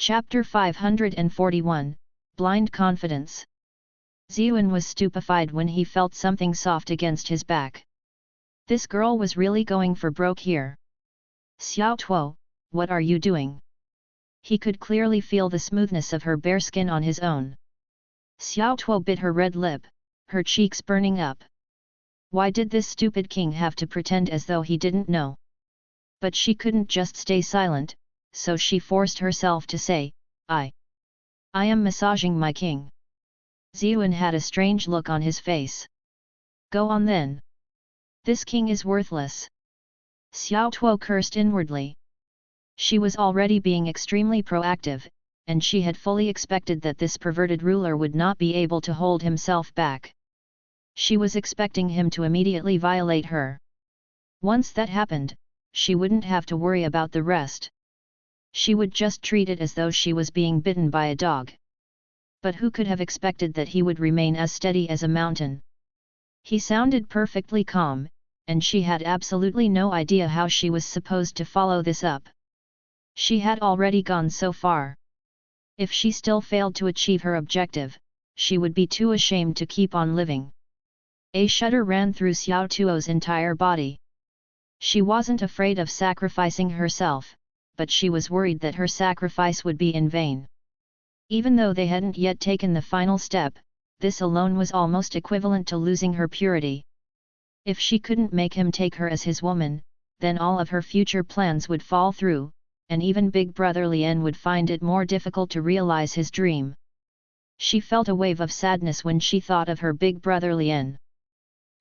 Chapter 541, Blind Confidence. Ziyuan was stupefied when he felt something soft against his back. This girl was really going for broke here. Xiao Tuo, what are you doing? He could clearly feel the smoothness of her bare skin on his own. Xiao Tuo bit her red lip, her cheeks burning up. Why did this stupid king have to pretend as though he didn't know? But she couldn't just stay silent, so she forced herself to say, I am massaging my king. Ziyuan had a strange look on his face. Go on then. This king is worthless. Xiao Tuo cursed inwardly. She was already being extremely proactive, and she had fully expected that this perverted ruler would not be able to hold himself back. She was expecting him to immediately violate her. Once that happened, she wouldn't have to worry about the rest. She would just treat it as though she was being bitten by a dog. But who could have expected that he would remain as steady as a mountain? He sounded perfectly calm, and she had absolutely no idea how she was supposed to follow this up. She had already gone so far. If she still failed to achieve her objective, she would be too ashamed to keep on living. A shudder ran through Xiao Tuo's entire body. She wasn't afraid of sacrificing herself, but she was worried that her sacrifice would be in vain. Even though they hadn't yet taken the final step, this alone was almost equivalent to losing her purity. If she couldn't make him take her as his woman, then all of her future plans would fall through, and even Big Brother Lien would find it more difficult to realize his dream. She felt a wave of sadness when she thought of her Big Brother Lien.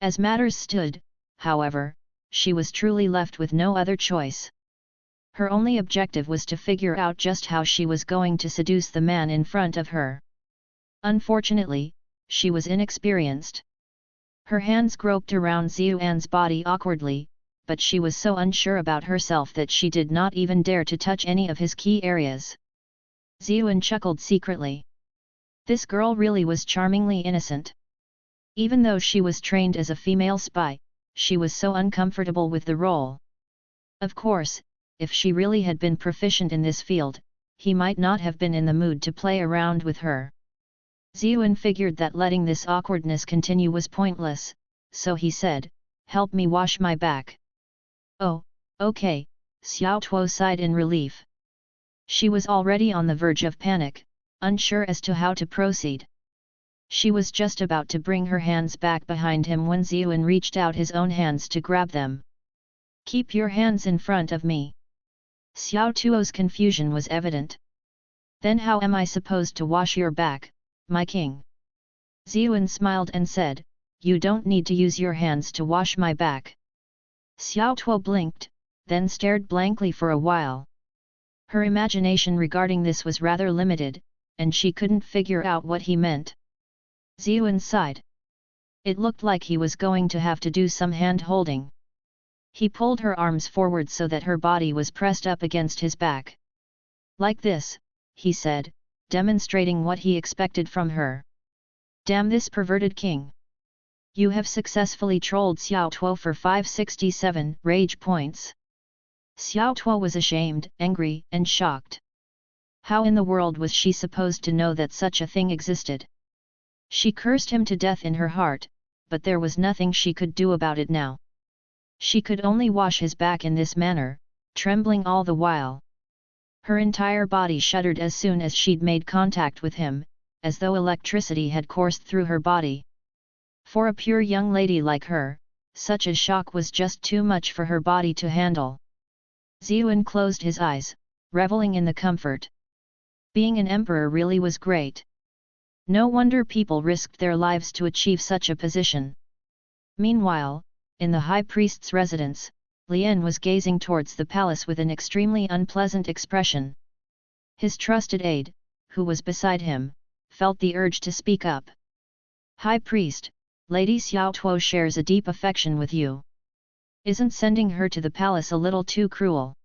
As matters stood, however, she was truly left with no other choice. Her only objective was to figure out just how she was going to seduce the man in front of her. Unfortunately, she was inexperienced. Her hands groped around Ziyuan's body awkwardly, but she was so unsure about herself that she did not even dare to touch any of his key areas. Ziyuan chuckled secretly. This girl really was charmingly innocent. Even though she was trained as a female spy, she was so uncomfortable with the role. Of course, if she really had been proficient in this field, he might not have been in the mood to play around with her. Ziyuan figured that letting this awkwardness continue was pointless, so he said, "Help me wash my back." "Oh, okay," Xiao Tuo sighed in relief. She was already on the verge of panic, unsure as to how to proceed. She was just about to bring her hands back behind him when Ziyuan reached out his own hands to grab them. "Keep your hands in front of me." Xiao Tuo's confusion was evident. "Then how am I supposed to wash your back, my king?" Ziyuan smiled and said, "You don't need to use your hands to wash my back." Xiao Tuo blinked, then stared blankly for a while. Her imagination regarding this was rather limited, and she couldn't figure out what he meant. Ziyuan sighed. It looked like he was going to have to do some hand-holding. He pulled her arms forward so that her body was pressed up against his back. "Like this," he said, demonstrating what he expected from her. "Damn this perverted king. You have successfully trolled Xiao Tuo for 567 rage points." Xiao Tuo was ashamed, angry, and shocked. How in the world was she supposed to know that such a thing existed? She cursed him to death in her heart, but there was nothing she could do about it now. She could only wash his back in this manner, trembling all the while. Her entire body shuddered as soon as she'd made contact with him, as though electricity had coursed through her body. For a pure young lady like her, such a shock was just too much for her body to handle. Ziyuan closed his eyes, reveling in the comfort. Being an emperor really was great. No wonder people risked their lives to achieve such a position. Meanwhile, in the high priest's residence, Lien was gazing towards the palace with an extremely unpleasant expression. His trusted aide, who was beside him, felt the urge to speak up. "High priest, Lady Xiao Tuo shares a deep affection with you. Isn't sending her to the palace a little too cruel?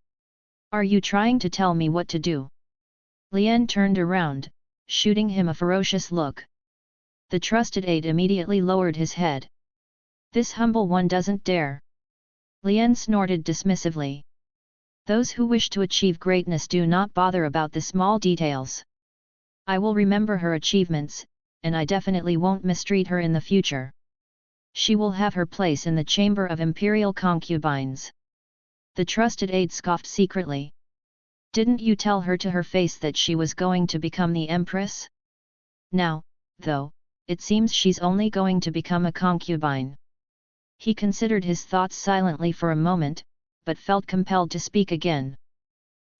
Are you trying to tell me what to do?" Lien turned around, shooting him a ferocious look. The trusted aide immediately lowered his head. "This humble one doesn't dare." Lien snorted dismissively. Those who wish to achieve greatness do not bother about the small details. I will remember her achievements, and I definitely won't mistreat her in the future. She will have her place in the chamber of imperial concubines. The trusted aide scoffed secretly. Didn't you tell her to her face that she was going to become the empress? Now, though, it seems she's only going to become a concubine. He considered his thoughts silently for a moment, but felt compelled to speak again.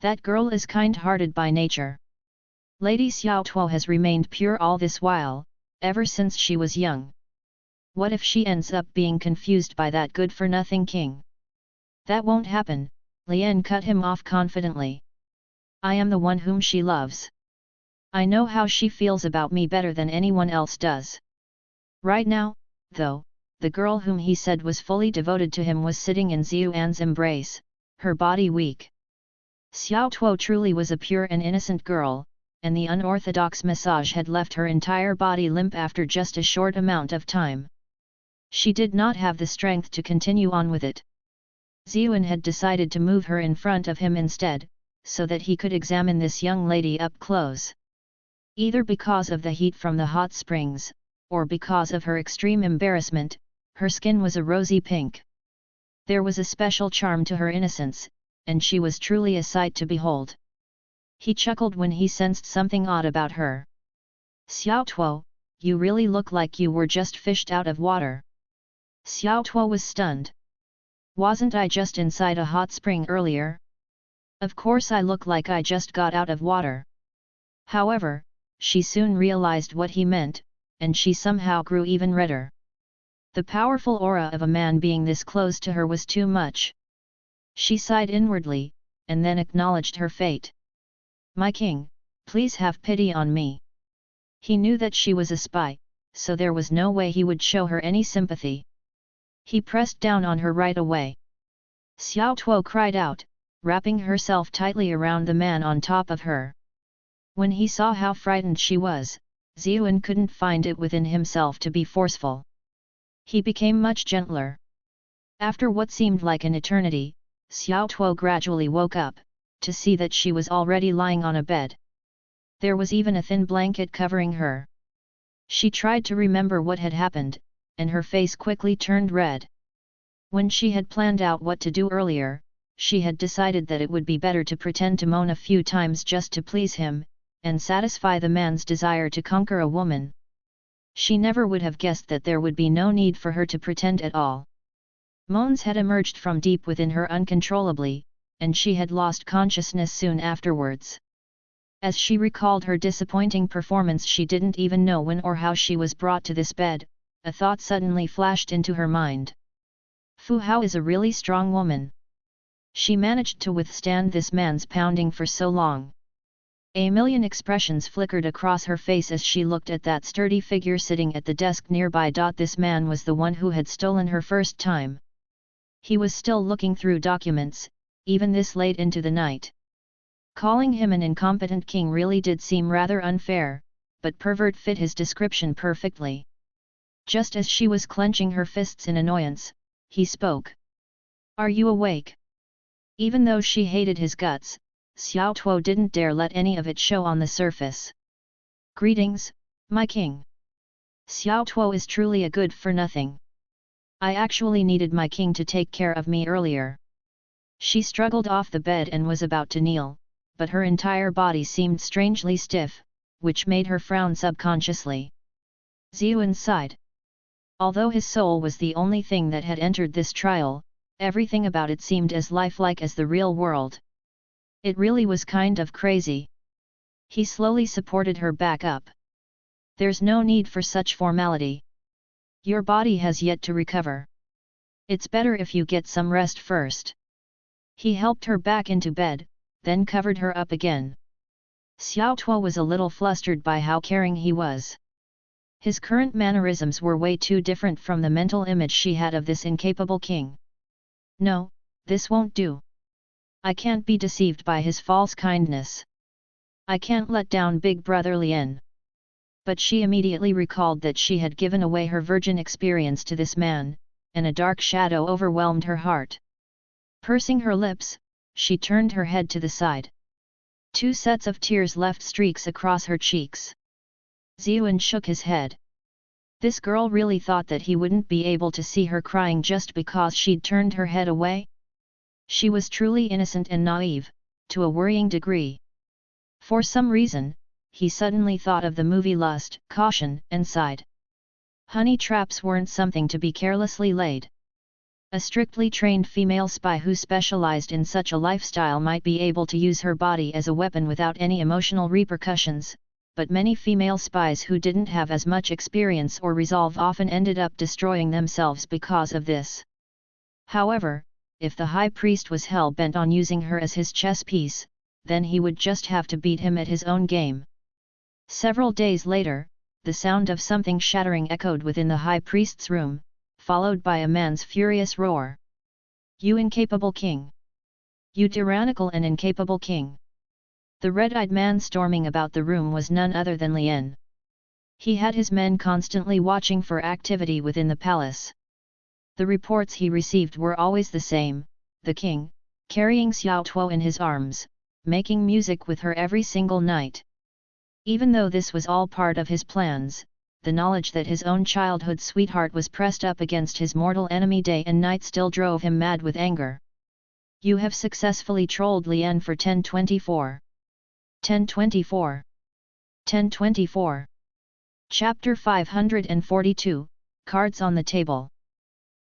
That girl is kind-hearted by nature. Lady Xiao Tuo has remained pure all this while, ever since she was young. What if she ends up being confused by that good-for-nothing king? That won't happen, Lien cut him off confidently. I am the one whom she loves. I know how she feels about me better than anyone else does. Right now, though, the girl whom he said was fully devoted to him was sitting in Xiuan's embrace, her body weak. Xiao Tuo truly was a pure and innocent girl, and the unorthodox massage had left her entire body limp after just a short amount of time. She did not have the strength to continue on with it. Xiuan had decided to move her in front of him instead, so that he could examine this young lady up close. Either because of the heat from the hot springs, or because of her extreme embarrassment, her skin was a rosy pink. There was a special charm to her innocence, and she was truly a sight to behold. He chuckled when he sensed something odd about her. Xiao Tuo, you really look like you were just fished out of water. Xiao Tuo was stunned. Wasn't I just inside a hot spring earlier? Of course I look like I just got out of water. However, she soon realized what he meant, and she somehow grew even redder. The powerful aura of a man being this close to her was too much. She sighed inwardly, and then acknowledged her fate. My king, please have pity on me. He knew that she was a spy, so there was no way he would show her any sympathy. He pressed down on her right away. Xiao Tuo cried out, wrapping herself tightly around the man on top of her. When he saw how frightened she was, Xiuan couldn't find it within himself to be forceful. He became much gentler. After what seemed like an eternity, Xiao Tuo gradually woke up, to see that she was already lying on a bed. There was even a thin blanket covering her. She tried to remember what had happened, and her face quickly turned red. When she had planned out what to do earlier, she had decided that it would be better to pretend to moan a few times just to please him, and satisfy the man's desire to conquer a woman. She never would have guessed that there would be no need for her to pretend at all. Moans had emerged from deep within her uncontrollably, and she had lost consciousness soon afterwards. As she recalled her disappointing performance, she didn't even know when or how she was brought to this bed. A thought suddenly flashed into her mind. Fu Hao is a really strong woman. She managed to withstand this man's pounding for so long. A million expressions flickered across her face as she looked at that sturdy figure sitting at the desk nearby. This man was the one who had stolen her first time. He was still looking through documents, even this late into the night. Calling him an incompetent king really did seem rather unfair, but pervert fit his description perfectly. Just as she was clenching her fists in annoyance, he spoke. Are you awake? Even though she hated his guts, Xiao Tuo didn't dare let any of it show on the surface. Greetings, my king. Xiao Tuo is truly a good-for-nothing. I actually needed my king to take care of me earlier. She struggled off the bed and was about to kneel, but her entire body seemed strangely stiff, which made her frown subconsciously. Xiuan sighed. Although his soul was the only thing that had entered this trial, everything about it seemed as lifelike as the real world. It really was kind of crazy. He slowly supported her back up. There's no need for such formality. Your body has yet to recover. It's better if you get some rest first. He helped her back into bed, then covered her up again. Xiao Tuo was a little flustered by how caring he was. His current mannerisms were way too different from the mental image she had of this incapable king. No, this won't do. I can't be deceived by his false kindness. I can't let down Big Brother Lien. But she immediately recalled that she had given away her virgin experience to this man, and a dark shadow overwhelmed her heart. Pursing her lips, she turned her head to the side. 2 sets of tears left streaks across her cheeks. Ziyuan shook his head. This girl really thought that he wouldn't be able to see her crying just because she'd turned her head away? She was truly innocent and naive, to a worrying degree. For some reason, he suddenly thought of the movie Lust, Caution, and sighed. Honey traps weren't something to be carelessly laid. A strictly trained female spy who specialized in such a lifestyle might be able to use her body as a weapon without any emotional repercussions, but many female spies who didn't have as much experience or resolve often ended up destroying themselves because of this. However, if the high priest was hell-bent on using her as his chess piece, then he would just have to beat him at his own game. Several days later, the sound of something shattering echoed within the high priest's room, followed by a man's furious roar. "You incapable king! You tyrannical and incapable king!" The red-eyed man storming about the room was none other than Lien. He had his men constantly watching for activity within the palace. The reports he received were always the same: the king, carrying Xiao Tuo in his arms, making music with her every single night. Even though this was all part of his plans, the knowledge that his own childhood sweetheart was pressed up against his mortal enemy day and night still drove him mad with anger. "You have successfully trolled Lien for 1024. 1024. 1024. Chapter 542, Cards on the Table.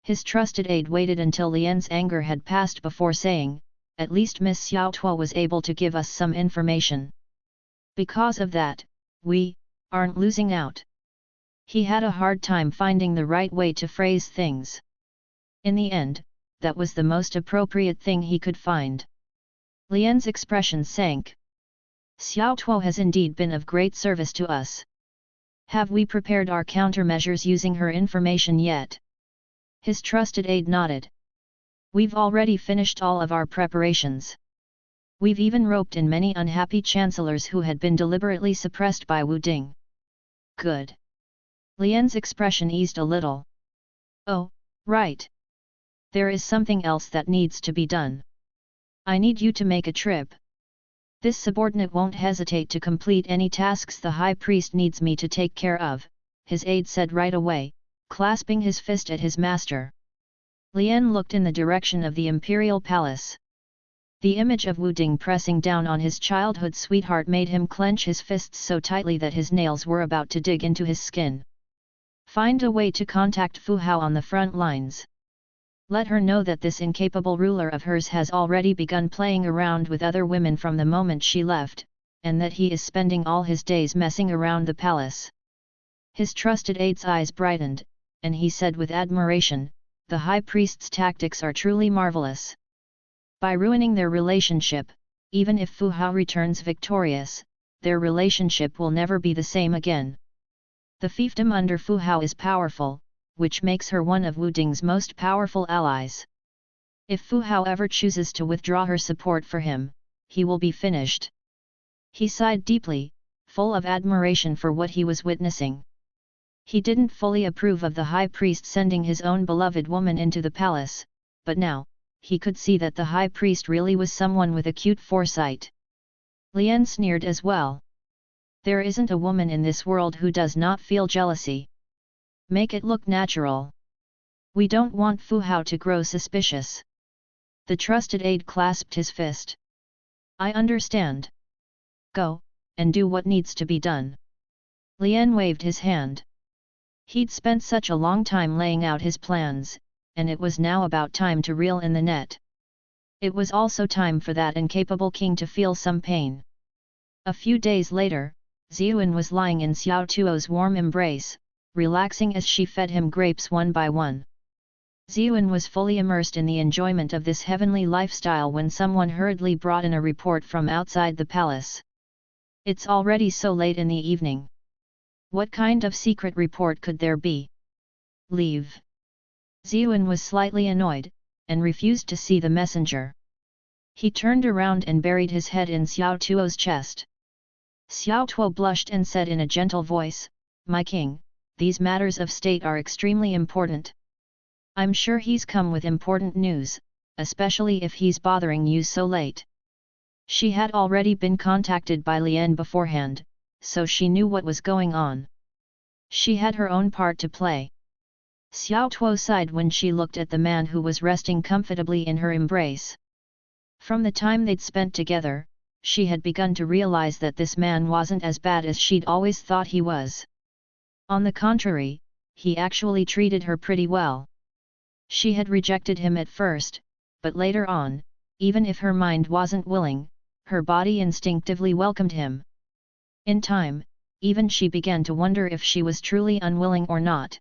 His trusted aide waited until Lien's anger had passed before saying, "At least Miss Xiao Tuo was able to give us some information. Because of that, we aren't losing out." He had a hard time finding the right way to phrase things. In the end, that was the most appropriate thing he could find. Lien's expression sank. "Xiao Tuo has indeed been of great service to us. Have we prepared our countermeasures using her information yet?" His trusted aide nodded. "We've already finished all of our preparations. We've even roped in many unhappy chancellors who had been deliberately suppressed by Wu Ding." "Good." Lien's expression eased a little. "Oh, right. There is something else that needs to be done. I need you to make a trip. This subordinate won't hesitate to complete any tasks the high priest needs me to take care of," his aide said right away, clasping his fist at his master. Lien looked in the direction of the imperial palace. The image of Wu Ding pressing down on his childhood sweetheart made him clench his fists so tightly that his nails were about to dig into his skin. "Find a way to contact Fu Hao on the front lines. Let her know that this incapable ruler of hers has already begun playing around with other women from the moment she left, and that he is spending all his days messing around the palace." His trusted aide's eyes brightened, and he said with admiration, "The high priest's tactics are truly marvelous. By ruining their relationship, even if Fu Hao returns victorious, their relationship will never be the same again. The fiefdom under Fu Hao is powerful, which makes her one of Wu Ding's most powerful allies. If Fu Hao ever chooses to withdraw her support for him, he will be finished." He sighed deeply, full of admiration for what he was witnessing. He didn't fully approve of the high priest sending his own beloved woman into the palace, but now, he could see that the high priest really was someone with acute foresight. Lien sneered as well. "There isn't a woman in this world who does not feel jealousy. Make it look natural. We don't want Fu Hao to grow suspicious." The trusted aide clasped his fist. "I understand. Go, and do what needs to be done." Lien waved his hand. He'd spent such a long time laying out his plans, and it was now about time to reel in the net. It was also time for that incapable king to feel some pain. A few days later, Ziyuan was lying in Xiao Tuo's warm embrace, relaxing as she fed him grapes one by one. Ziyuan was fully immersed in the enjoyment of this heavenly lifestyle when someone hurriedly brought in a report from outside the palace. "It's already so late in the evening. What kind of secret report could there be? Leave." Ziyuan was slightly annoyed, and refused to see the messenger. He turned around and buried his head in Xiao Tuo's chest. Xiao Tuo blushed and said in a gentle voice, "My king, these matters of state are extremely important. I'm sure he's come with important news, especially if he's bothering you so late. She had already been contacted by Lien beforehand, so she knew what was going on. She had her own part to play. Xiao Tuo sighed when she looked at the man who was resting comfortably in her embrace. From the time they'd spent together, she had begun to realize that this man wasn't as bad as she'd always thought he was. On the contrary, he actually treated her pretty well. She had rejected him at first, but later on, even if her mind wasn't willing, her body instinctively welcomed him. In time, even she began to wonder if she was truly unwilling or not.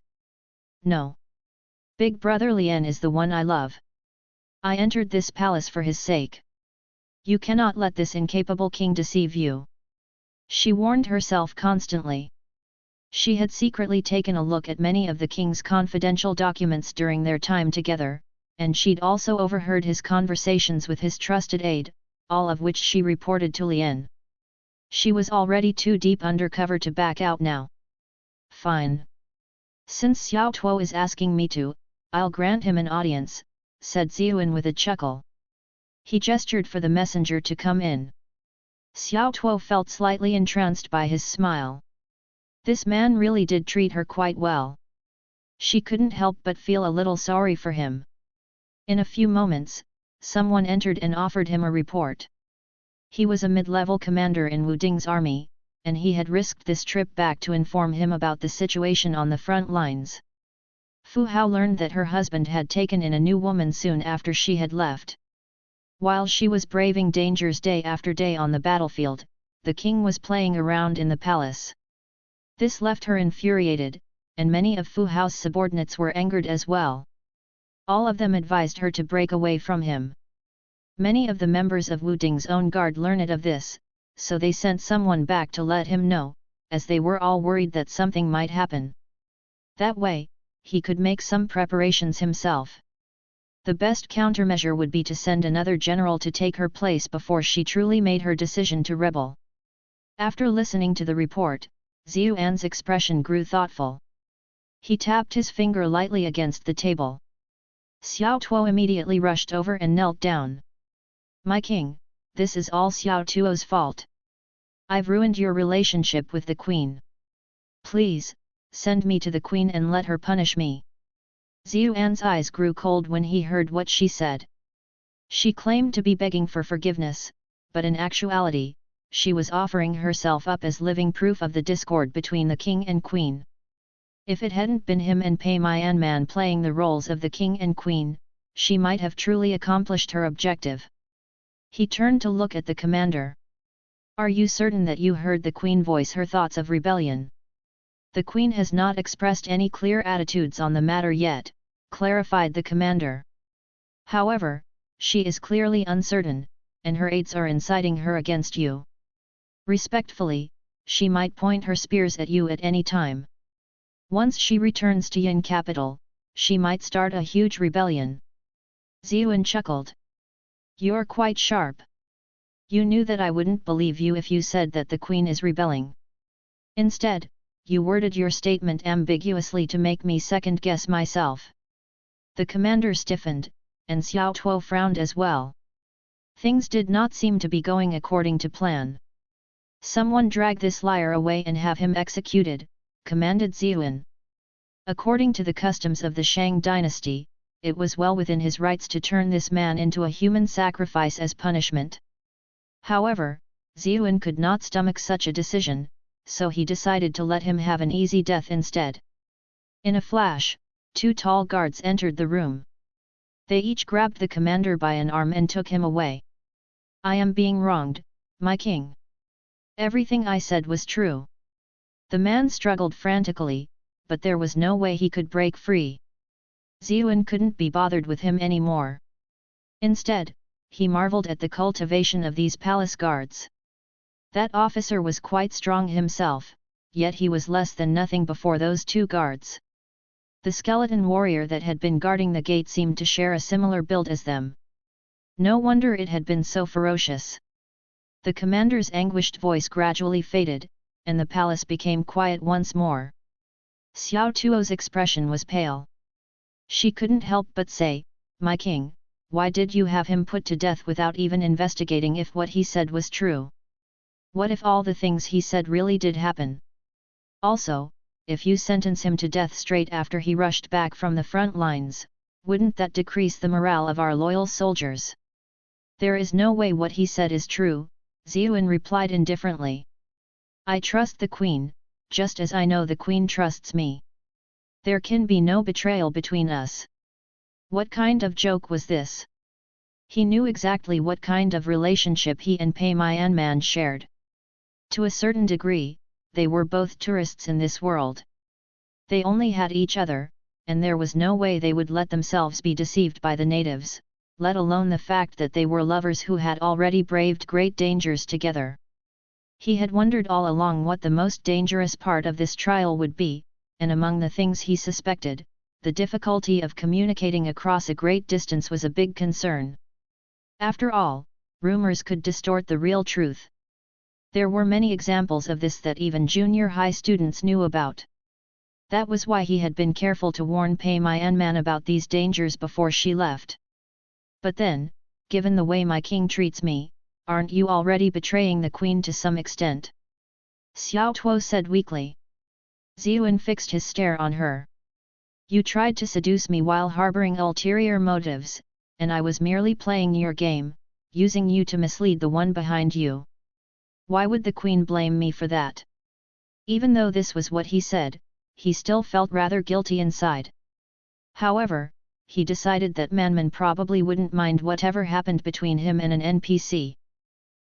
No. Big brother Lien is the one I love. I entered this palace for his sake. You cannot let this incapable king deceive you. She warned herself constantly. She had secretly taken a look at many of the king's confidential documents during their time together, and she'd also overheard his conversations with his trusted aide, all of which she reported to Lien. She was already too deep undercover to back out now. Fine. Since Xiao Tuo is asking me to, I'll grant him an audience, said Ziyuan with a chuckle. He gestured for the messenger to come in. Xiao Tuo felt slightly entranced by his smile. This man really did treat her quite well. She couldn't help but feel a little sorry for him. In a few moments, someone entered and offered him a report. He was a mid-level commander in Wu Ding's army, and he had risked this trip back to inform him about the situation on the front lines. Fu Hao learned that her husband had taken in a new woman soon after she had left. While she was braving dangers day after day on the battlefield, the king was playing around in the palace. This left her infuriated, and many of Fu Hao's subordinates were angered as well. All of them advised her to break away from him. Many of the members of Wu Ding's own guard learned of this, so they sent someone back to let him know, as they were all worried that something might happen. That way, he could make some preparations himself. The best countermeasure would be to send another general to take her place before she truly made her decision to rebel. After listening to the report, Ziyuan's expression grew thoughtful. He tapped his finger lightly against the table. Xiao Tuo immediately rushed over and knelt down. My king, this is all Xiao Tuo's fault. I've ruined your relationship with the queen. Please, send me to the queen and let her punish me. Ziyuan's eyes grew cold when he heard what she said. She claimed to be begging for forgiveness, but in actuality, she was offering herself up as living proof of the discord between the king and queen. If it hadn't been him and Pei Mianman playing the roles of the king and queen, she might have truly accomplished her objective. He turned to look at the commander. Are you certain that you heard the queen voice her thoughts of rebellion? The queen has not expressed any clear attitudes on the matter yet, clarified the commander. However, she is clearly uncertain, and her aides are inciting her against you. Respectfully, she might point her spears at you at any time. Once she returns to Yin capital, she might start a huge rebellion. Ziyuan chuckled. You're quite sharp. You knew that I wouldn't believe you if you said that the queen is rebelling. Instead, you worded your statement ambiguously to make me second-guess myself. The commander stiffened, and Xiao Tuo frowned as well. Things did not seem to be going according to plan. Someone drag this liar away and have him executed, commanded Ziyuan. According to the customs of the Shang dynasty, it was well within his rights to turn this man into a human sacrifice as punishment. However, Ziyuan could not stomach such a decision, so he decided to let him have an easy death instead. In a flash, two tall guards entered the room. They each grabbed the commander by an arm and took him away. I am being wronged, my king. Everything I said was true. The man struggled frantically, but there was no way he could break free. Ziyuan couldn't be bothered with him anymore. Instead, he marveled at the cultivation of these palace guards. That officer was quite strong himself, yet he was less than nothing before those two guards. The skeleton warrior that had been guarding the gate seemed to share a similar build as them. No wonder it had been so ferocious. The commander's anguished voice gradually faded, and the palace became quiet once more. Xiao Tuo's expression was pale. She couldn't help but say, my king, why did you have him put to death without even investigating if what he said was true? What if all the things he said really did happen? Also, if you sentence him to death straight after he rushed back from the front lines, wouldn't that decrease the morale of our loyal soldiers? There is no way what he said is true, Ziyuan replied indifferently. I trust the Queen, just as I know the Queen trusts me. There can be no betrayal between us. What kind of joke was this? He knew exactly what kind of relationship he and Pei Myanman shared. To a certain degree, they were both tourists in this world. They only had each other, and there was no way they would let themselves be deceived by the natives, let alone the fact that they were lovers who had already braved great dangers together. He had wondered all along what the most dangerous part of this trial would be, and among the things he suspected, the difficulty of communicating across a great distance was a big concern. After all, rumors could distort the real truth. There were many examples of this that even junior high students knew about. That was why he had been careful to warn Pei Myanman about these dangers before she left. But then, given the way my king treats me, aren't you already betraying the Queen to some extent? Xiao Tuo said weakly. Ziyuan fixed his stare on her. You tried to seduce me while harboring ulterior motives, and I was merely playing your game, using you to mislead the one behind you. Why would the Queen blame me for that? Even though this was what he said, he still felt rather guilty inside. However, he decided that Manman probably wouldn't mind whatever happened between him and an NPC.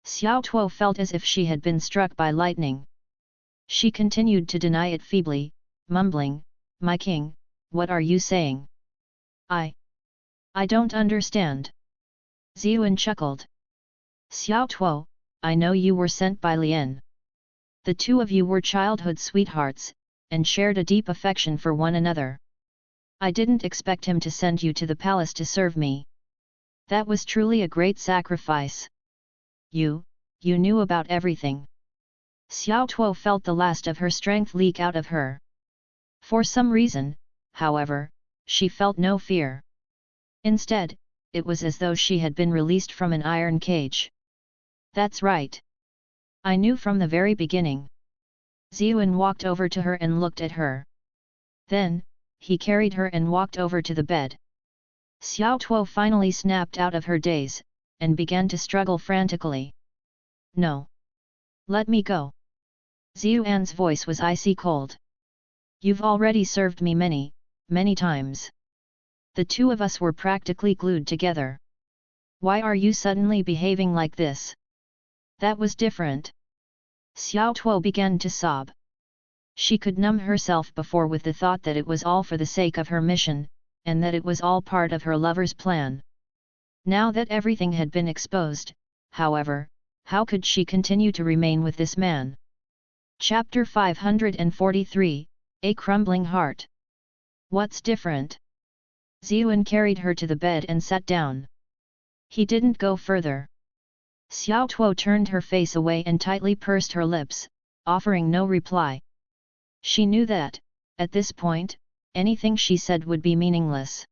Xiao Tuo felt as if she had been struck by lightning. She continued to deny it feebly, mumbling, "My king, what are you saying? I don't understand." Ziyuan chuckled. Xiao Tuo, I know you were sent by Lien. The two of you were childhood sweethearts, and shared a deep affection for one another. I didn't expect him to send you to the palace to serve me. That was truly a great sacrifice. You knew about everything. Xiao Tuo felt the last of her strength leak out of her. For some reason, however, she felt no fear. Instead, it was as though she had been released from an iron cage. That's right. I knew from the very beginning. Ziyuan walked over to her and looked at her. Then, he carried her and walked over to the bed. Xiao Tuo finally snapped out of her daze, and began to struggle frantically. No. Let me go. Ziyuan's voice was icy cold. You've already served me many times. The two of us were practically glued together. Why are you suddenly behaving like this? That was different. Xiao Tuo began to sob. She could numb herself before with the thought that it was all for the sake of her mission, and that it was all part of her lover's plan. Now that everything had been exposed, however, how could she continue to remain with this man? Chapter 543, A Crumbling Heart. What's different? Ziyuan carried her to the bed and sat down. He didn't go further. Xiao Tuo turned her face away and tightly pursed her lips, offering no reply. She knew that, at this point, anything she said would be meaningless.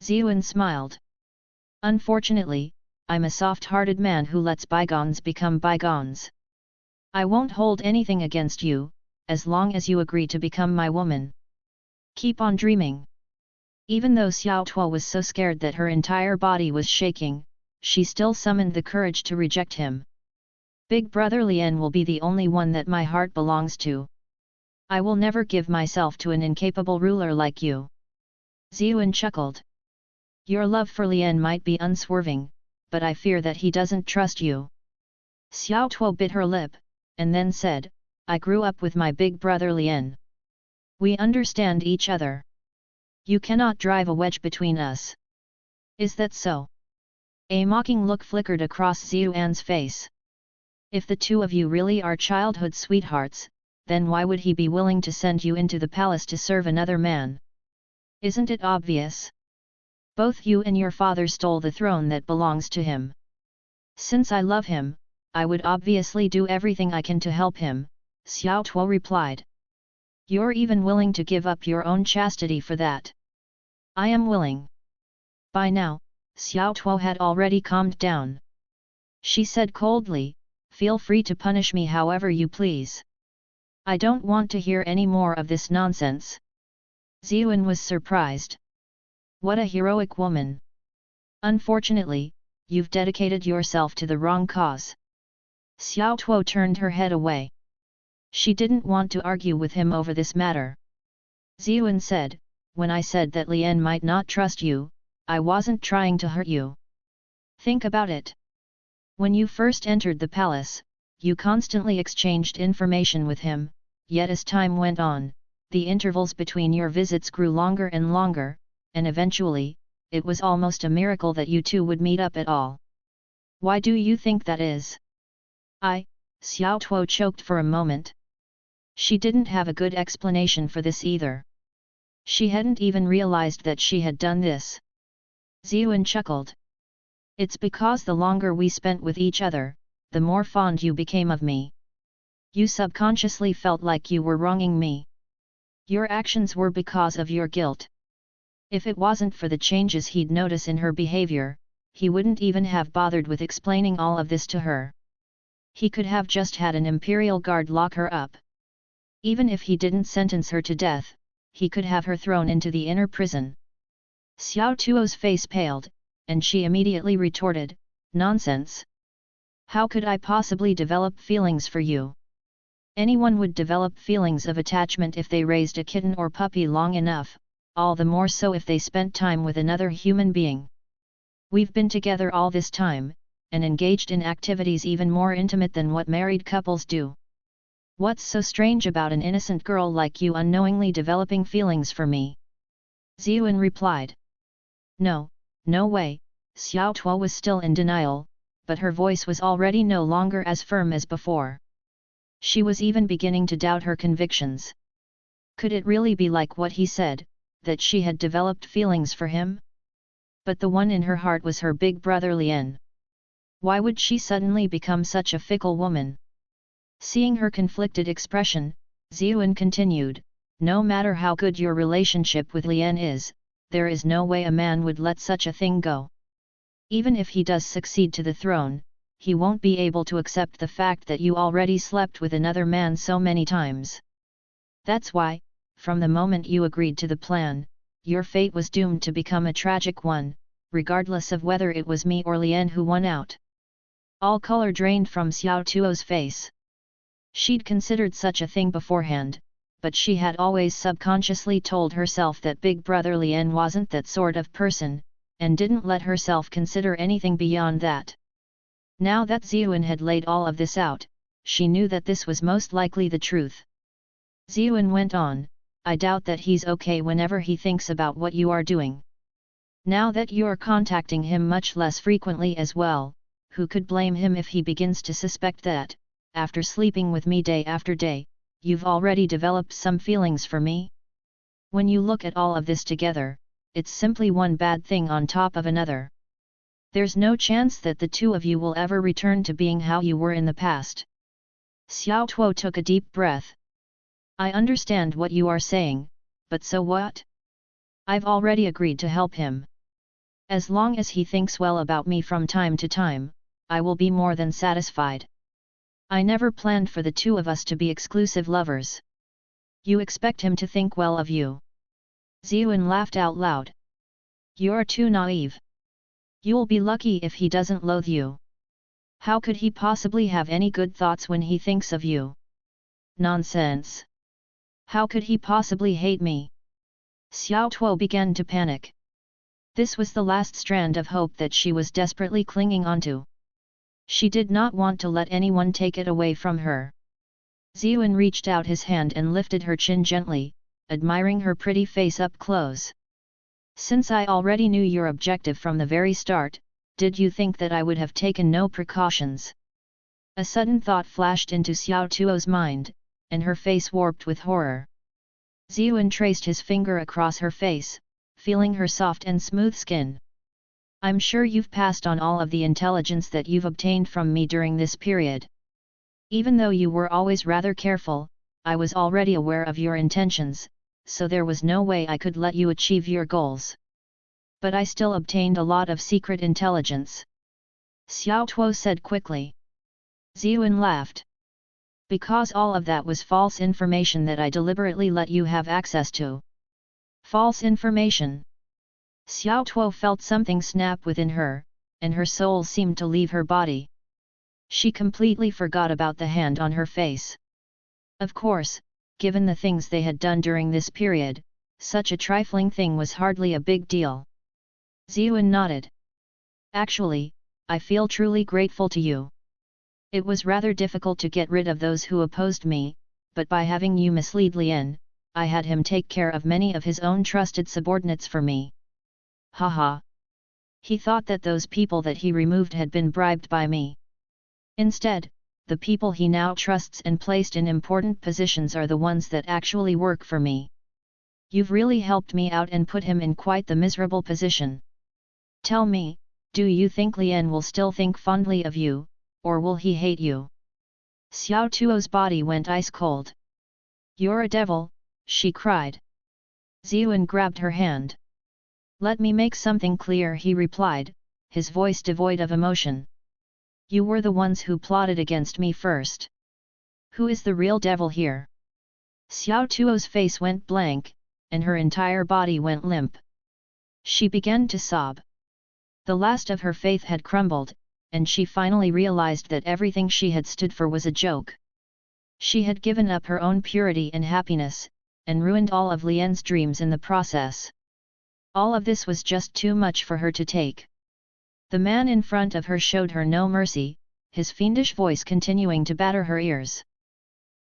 Ziyuan smiled. Unfortunately, I'm a soft-hearted man who lets bygones become bygones. I won't hold anything against you, as long as you agree to become my woman. Keep on dreaming. Even though Xiao Tuo was so scared that her entire body was shaking, she still summoned the courage to reject him. Big Brother Lien will be the only one that my heart belongs to. I will never give myself to an incapable ruler like you. Ziyuan chuckled. Your love for Lien might be unswerving, but I fear that he doesn't trust you. Xiao Tuo bit her lip, and then said, I grew up with my big brother Lien. We understand each other. You cannot drive a wedge between us. Is that so? A mocking look flickered across Ziyuan's face. If the two of you really are childhood sweethearts, then why would he be willing to send you into the palace to serve another man? Isn't it obvious? Both you and your father stole the throne that belongs to him. Since I love him, I would obviously do everything I can to help him, Xiao Tuo replied. You're even willing to give up your own chastity for that. I am willing. By now, Xiao Tuo had already calmed down. She said coldly, "Feel free to punish me however you please. I don't want to hear any more of this nonsense." Ziyuan was surprised. What a heroic woman! Unfortunately, you've dedicated yourself to the wrong cause. Xiao Tuo turned her head away. She didn't want to argue with him over this matter. Ziyuan said, "When I said that Lian might not trust you, I wasn't trying to hurt you. Think about it. When you first entered the palace, you constantly exchanged information with him, yet as time went on, the intervals between your visits grew longer and longer, and eventually, it was almost a miracle that you two would meet up at all. Why do you think that is?" Xiao Tuo choked for a moment. She didn't have a good explanation for this either. She hadn't even realized that she had done this. Ziyuan chuckled. "It's because the longer we spent with each other, the more fond you became of me. You subconsciously felt like you were wronging me. Your actions were because of your guilt. If it wasn't for the changes he'd notice in her behavior, he wouldn't even have bothered with explaining all of this to her. He could have just had an imperial guard lock her up. Even if he didn't sentence her to death, he could have her thrown into the inner prison." Xiao Tuo's face paled, and she immediately retorted, "Nonsense! How could I possibly develop feelings for you? Anyone would develop feelings of attachment if they raised a kitten or puppy long enough, all the more so if they spent time with another human being. We've been together all this time, and engaged in activities even more intimate than what married couples do. What's so strange about an innocent girl like you unknowingly developing feelings for me?" Ziyuan replied. "No, no way." Xiao Tuo was still in denial, but her voice was already no longer as firm as before. She was even beginning to doubt her convictions. Could it really be like what he said, that she had developed feelings for him? But the one in her heart was her big brother Lian. Why would she suddenly become such a fickle woman? Seeing her conflicted expression, Ziyuan continued, "No matter how good your relationship with Lian is, there is no way a man would let such a thing go. Even if he does succeed to the throne, he won't be able to accept the fact that you already slept with another man so many times. That's why, from the moment you agreed to the plan, your fate was doomed to become a tragic one, regardless of whether it was me or Lian who won out." All color drained from Xiao Tuo's face. She'd considered such a thing beforehand, but she had always subconsciously told herself that Big Brother Lian wasn't that sort of person, and didn't let herself consider anything beyond that. Now that Ziyuan had laid all of this out, she knew that this was most likely the truth. Ziyuan went on, "I doubt that he's okay whenever he thinks about what you are doing. Now that you're contacting him much less frequently as well, who could blame him if he begins to suspect that, after sleeping with me day after day, you've already developed some feelings for me? When you look at all of this together, it's simply one bad thing on top of another. There's no chance that the two of you will ever return to being how you were in the past." Xiao Tuo took a deep breath. "I understand what you are saying, but so what? I've already agreed to help him. As long as he thinks well about me from time to time, I will be more than satisfied. I never planned for the two of us to be exclusive lovers. You expect him to think well of you?" Ziyuan laughed out loud. "You're too naive. You'll be lucky if he doesn't loathe you. How could he possibly have any good thoughts when he thinks of you? Nonsense! How could he possibly hate me?" Xiao Tuo began to panic. This was the last strand of hope that she was desperately clinging onto. She did not want to let anyone take it away from her. Ziyuan reached out his hand and lifted her chin gently, admiring her pretty face up close. "Since I already knew your objective from the very start, did you think that I would have taken no precautions?" A sudden thought flashed into Xiao Tuo's mind, and her face warped with horror. Ziyuan traced his finger across her face, feeling her soft and smooth skin. "I'm sure you've passed on all of the intelligence that you've obtained from me during this period. Even though you were always rather careful, I was already aware of your intentions, so there was no way I could let you achieve your goals. But I still obtained a lot of secret intelligence. Xiao Tuo said quickly. Ziyuan laughed. Because all of that was false information that I deliberately let you have access to. False information. Xiao Tuo felt something snap within her, and her soul seemed to leave her body. She completely forgot about the hand on her face. Of course, given the things they had done during this period, such a trifling thing was hardly a big deal. Ziyuan nodded. Actually, I feel truly grateful to you. It was rather difficult to get rid of those who opposed me, but by having you mislead Lien, I had him take care of many of his own trusted subordinates for me. Haha. He thought that those people that he removed had been bribed by me. Instead, the people he now trusts and placed in important positions are the ones that actually work for me. You've really helped me out and put him in quite the miserable position. Tell me, do you think Lien will still think fondly of you, or will he hate you? Xiao Tuo's body went ice cold. You're a devil, she cried. Ziyuan grabbed her hand. Let me make something clear, he replied, his voice devoid of emotion. You were the ones who plotted against me first. Who is the real devil here? Xiao Tuo's face went blank, and her entire body went limp. She began to sob. The last of her faith had crumbled, and she finally realized that everything she had stood for was a joke. She had given up her own purity and happiness, and ruined all of Lien's dreams in the process. All of this was just too much for her to take. The man in front of her showed her no mercy, his fiendish voice continuing to batter her ears.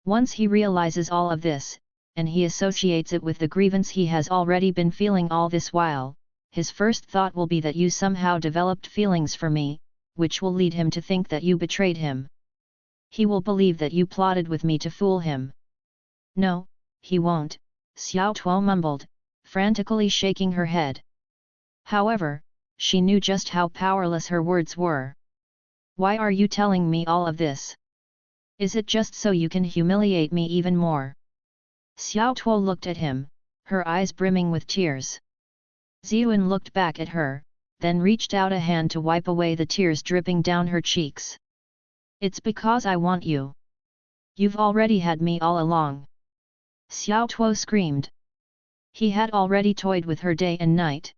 Once he realizes all of this, and he associates it with the grievance he has already been feeling all this while, his first thought will be that you somehow developed feelings for me, which will lead him to think that you betrayed him. He will believe that you plotted with me to fool him. No, he won't, Xiao Tuo mumbled, frantically shaking her head. However, she knew just how powerless her words were. Why are you telling me all of this? Is it just so you can humiliate me even more? Xiao Tuo looked at him, her eyes brimming with tears. Ziyuan looked back at her, then reached out a hand to wipe away the tears dripping down her cheeks. It's because I want you. You've already had me all along. Xiao Tuo screamed. He had already toyed with her day and night.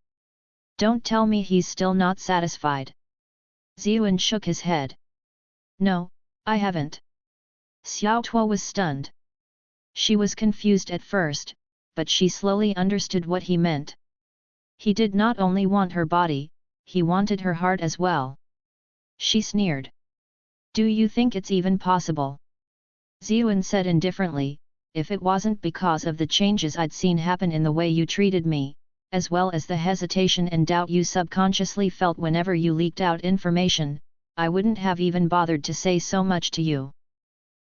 Don't tell me he's still not satisfied. Ziyuan shook his head. No, I haven't. Xiao Tuo was stunned. She was confused at first, but she slowly understood what he meant. He did not only want her body, he wanted her heart as well. She sneered. Do you think it's even possible? Ziyuan said indifferently, if it wasn't because of the changes I'd seen happen in the way you treated me, as well as the hesitation and doubt you subconsciously felt whenever you leaked out information, I wouldn't have even bothered to say so much to you.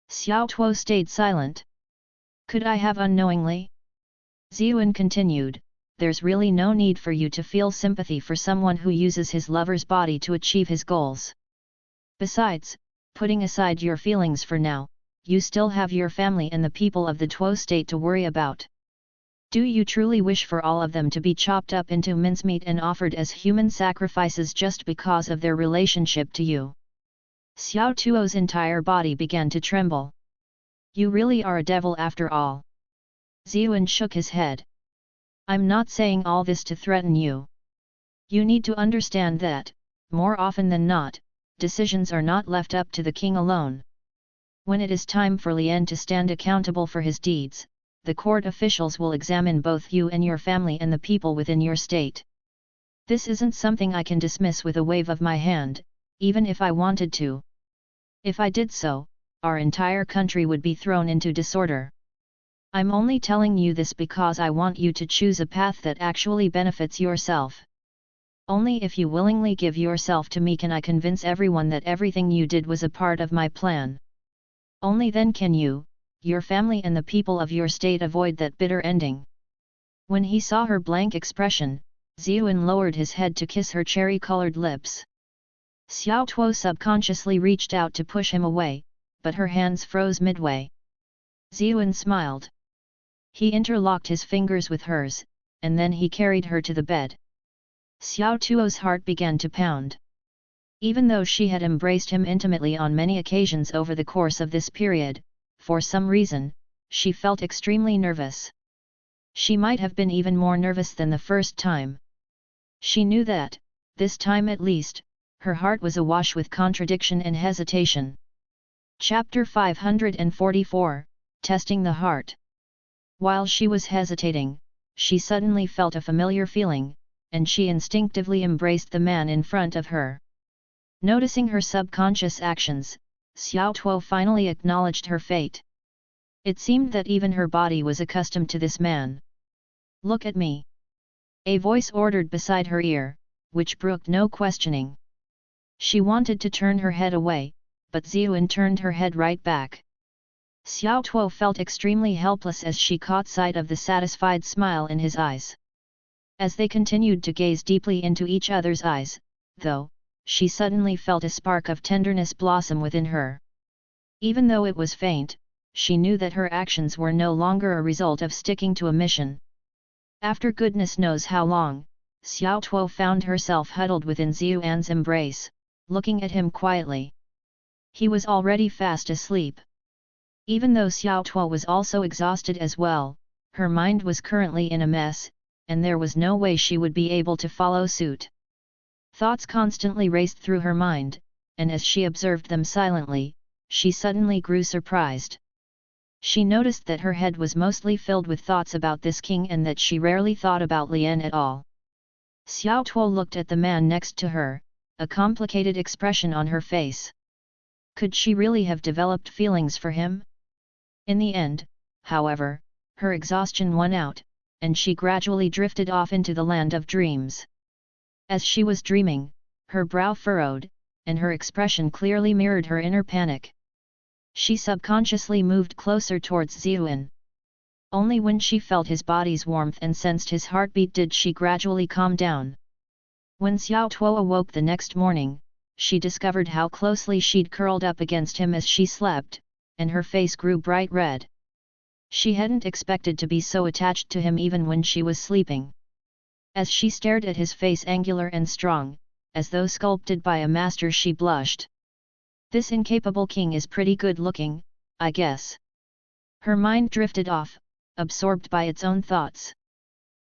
Xiao Tuo stayed silent. Could I have unknowingly? Ziyuan continued, there's really no need for you to feel sympathy for someone who uses his lover's body to achieve his goals. Besides, putting aside your feelings for now, you still have your family and the people of the Tuo state to worry about. Do you truly wish for all of them to be chopped up into mincemeat and offered as human sacrifices just because of their relationship to you? Xiao Tuo's entire body began to tremble. You really are a devil after all. Ziyuan shook his head. I'm not saying all this to threaten you. You need to understand that, more often than not, decisions are not left up to the king alone. When it is time for Lien to stand accountable for his deeds, the court officials will examine both you and your family and the people within your state. This isn't something I can dismiss with a wave of my hand, even if I wanted to. If I did so, our entire country would be thrown into disorder. I'm only telling you this because I want you to choose a path that actually benefits yourself. Only if you willingly give yourself to me can I convince everyone that everything you did was a part of my plan. Only then can you, your family and the people of your state avoid that bitter ending. When he saw her blank expression, Ziyuan lowered his head to kiss her cherry-colored lips. Xiao Tuo subconsciously reached out to push him away, but her hands froze midway. Ziyuan smiled. He interlocked his fingers with hers, and then he carried her to the bed. Xiao Tuo's heart began to pound. Even though she had embraced him intimately on many occasions over the course of this period, for some reason, she felt extremely nervous. She might have been even more nervous than the first time. She knew that, this time at least, her heart was awash with contradiction and hesitation. Chapter 544, Testing the Heart. While she was hesitating, she suddenly felt a familiar feeling, and she instinctively embraced the man in front of her. Noticing her subconscious actions, Xiao Tuo finally acknowledged her fate. It seemed that even her body was accustomed to this man. "Look at me!" a voice ordered beside her ear, which brooked no questioning. She wanted to turn her head away, but Ziyuan turned her head right back. Xiao Tuo felt extremely helpless as she caught sight of the satisfied smile in his eyes. As they continued to gaze deeply into each other's eyes, though, she suddenly felt a spark of tenderness blossom within her. Even though it was faint, she knew that her actions were no longer a result of sticking to a mission. After goodness knows how long, Xiao Tuo found herself huddled within Ziyuan's embrace, looking at him quietly. He was already fast asleep. Even though Xiao Tuo was also exhausted as well, her mind was currently in a mess, and there was no way she would be able to follow suit. Thoughts constantly raced through her mind, and as she observed them silently, she suddenly grew surprised. She noticed that her head was mostly filled with thoughts about this king and that she rarely thought about Lian at all. Xiao Tuo looked at the man next to her, a complicated expression on her face. Could she really have developed feelings for him? In the end, however, her exhaustion won out, and she gradually drifted off into the land of dreams. As she was dreaming, her brow furrowed, and her expression clearly mirrored her inner panic. She subconsciously moved closer towards Ziyuan. Only when she felt his body's warmth and sensed his heartbeat did she gradually calm down. When Xiao Tuo awoke the next morning, she discovered how closely she'd curled up against him as she slept, and her face grew bright red. She hadn't expected to be so attached to him even when she was sleeping. As she stared at his face angular and strong, as though sculpted by a master, she blushed. This incapable king is pretty good looking, I guess. Her mind drifted off, absorbed by its own thoughts.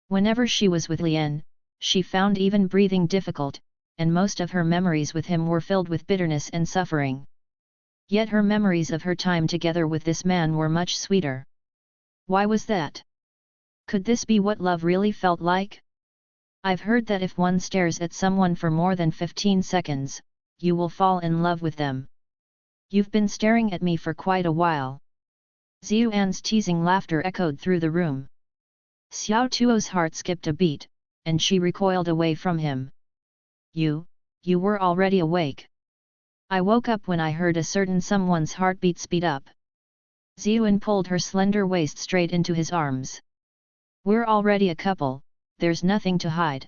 Whenever she was with Lian, she found even breathing difficult, and most of her memories with him were filled with bitterness and suffering. Yet her memories of her time together with this man were much sweeter. Why was that? Could this be what love really felt like? I've heard that if one stares at someone for more than 15 seconds, you will fall in love with them. You've been staring at me for quite a while. Ziyuan's teasing laughter echoed through the room. Xiao Tuo's heart skipped a beat, and she recoiled away from him. You were already awake. I woke up when I heard a certain someone's heartbeat speed up. Ziyuan pulled her slender waist straight into his arms. We're already a couple, there's nothing to hide.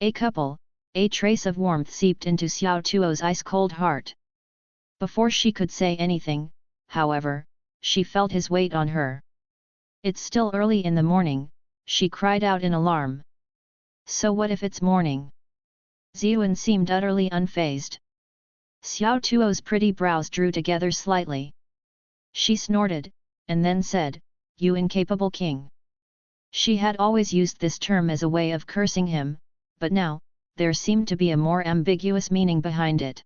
A couple, a trace of warmth seeped into Xiao Tuo's ice-cold heart. Before she could say anything, however, she felt his weight on her. It's still early in the morning, she cried out in alarm. So what if it's morning? Ziyuan seemed utterly unfazed. Xiao Tuo's pretty brows drew together slightly. She snorted, and then said, "You incapable king." She had always used this term as a way of cursing him, but now, there seemed to be a more ambiguous meaning behind it.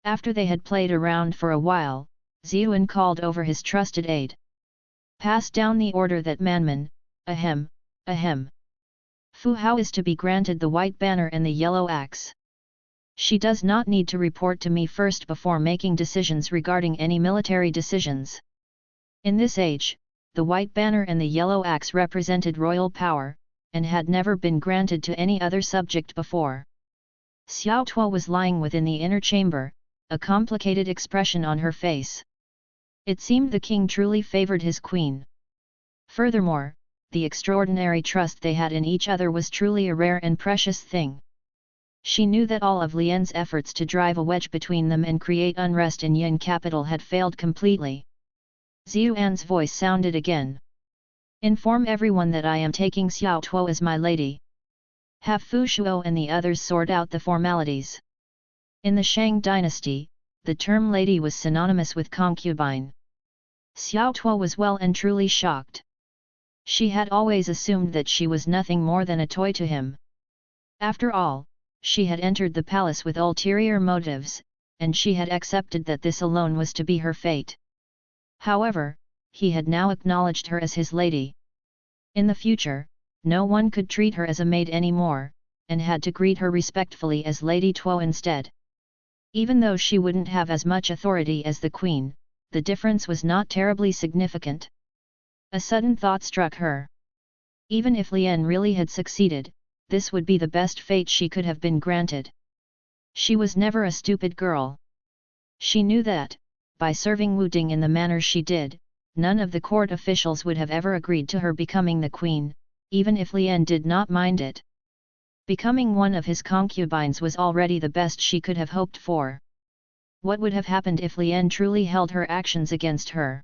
After they had played around for a while, Ziyuan called over his trusted aide. "Pass down the order that Manman, ahem, ahem. Fu Hao is to be granted the white banner and the yellow axe. She does not need to report to me first before making decisions regarding any military decisions." In this age, the white banner and the yellow axe represented royal power, and had never been granted to any other subject before. Xiao Tuo was lying within the inner chamber, a complicated expression on her face. It seemed the king truly favored his queen. Furthermore, the extraordinary trust they had in each other was truly a rare and precious thing. She knew that all of Lian's efforts to drive a wedge between them and create unrest in Yin capital had failed completely. Ziyuan's voice sounded again. "Inform everyone that I am taking Xiao Tuo as my lady." Have Fu Shuo and the others sort out the formalities. In the Shang dynasty, the term lady was synonymous with concubine. Xiao Tuo was well and truly shocked. She had always assumed that she was nothing more than a toy to him. After all, she had entered the palace with ulterior motives, and she had accepted that this alone was to be her fate. However, he had now acknowledged her as his lady. In the future, no one could treat her as a maid anymore, and had to greet her respectfully as Lady Tuo instead. Even though she wouldn't have as much authority as the queen, the difference was not terribly significant. A sudden thought struck her. Even if Lien really had succeeded, this would be the best fate she could have been granted. She was never a stupid girl. She knew that, by serving Wu Ding in the manner she did, none of the court officials would have ever agreed to her becoming the queen, even if Lien did not mind it. Becoming one of his concubines was already the best she could have hoped for. What would have happened if Lien truly held her actions against her?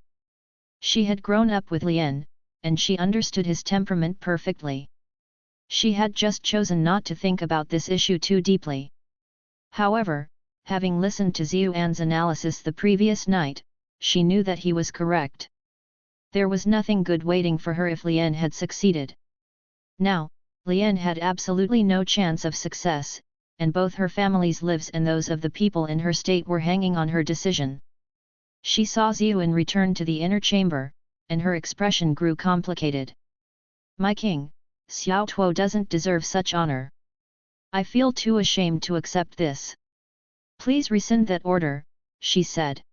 She had grown up with Lien, and she understood his temperament perfectly. She had just chosen not to think about this issue too deeply. However, having listened to Xiuan's analysis the previous night, she knew that he was correct. There was nothing good waiting for her if Lien had succeeded. Now, Lien had absolutely no chance of success, and both her family's lives and those of the people in her state were hanging on her decision. She saw Xiuan return to the inner chamber, and her expression grew complicated. "My king, Xiao Tuo doesn't deserve such honor. I feel too ashamed to accept this. Please rescind that order," she said.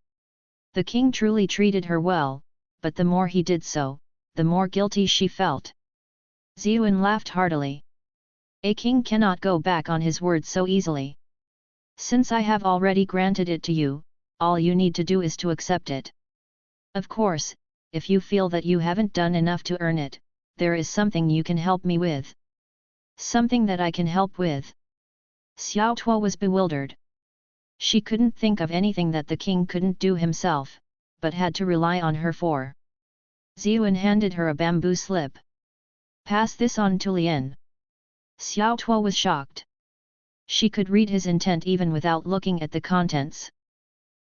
The king truly treated her well, but the more he did so, the more guilty she felt. Xiuan laughed heartily. "A king cannot go back on his word so easily. Since I have already granted it to you, all you need to do is to accept it. Of course, if you feel that you haven't done enough to earn it, there is something you can help me with." "Something that I can help with?" Xiao Tuo was bewildered. She couldn't think of anything that the king couldn't do himself, but had to rely on her for. Xiuan handed her a bamboo slip. "Pass this on to Lien." Xiao Tuo was shocked. She could read his intent even without looking at the contents.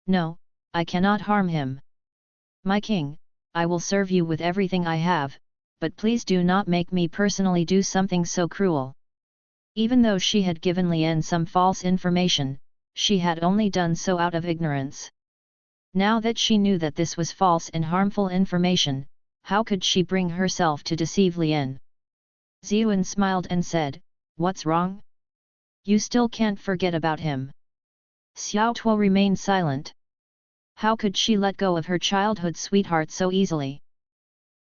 "No, I cannot harm him. My king, I will serve you with everything I have, but please do not make me personally do something so cruel." Even though she had given Lien some false information, she had only done so out of ignorance. Now that she knew that this was false and harmful information, how could she bring herself to deceive Lien? Xiuan smiled and said, "What's wrong? You still can't forget about him." Xiao Tuo remained silent. How could she let go of her childhood sweetheart so easily?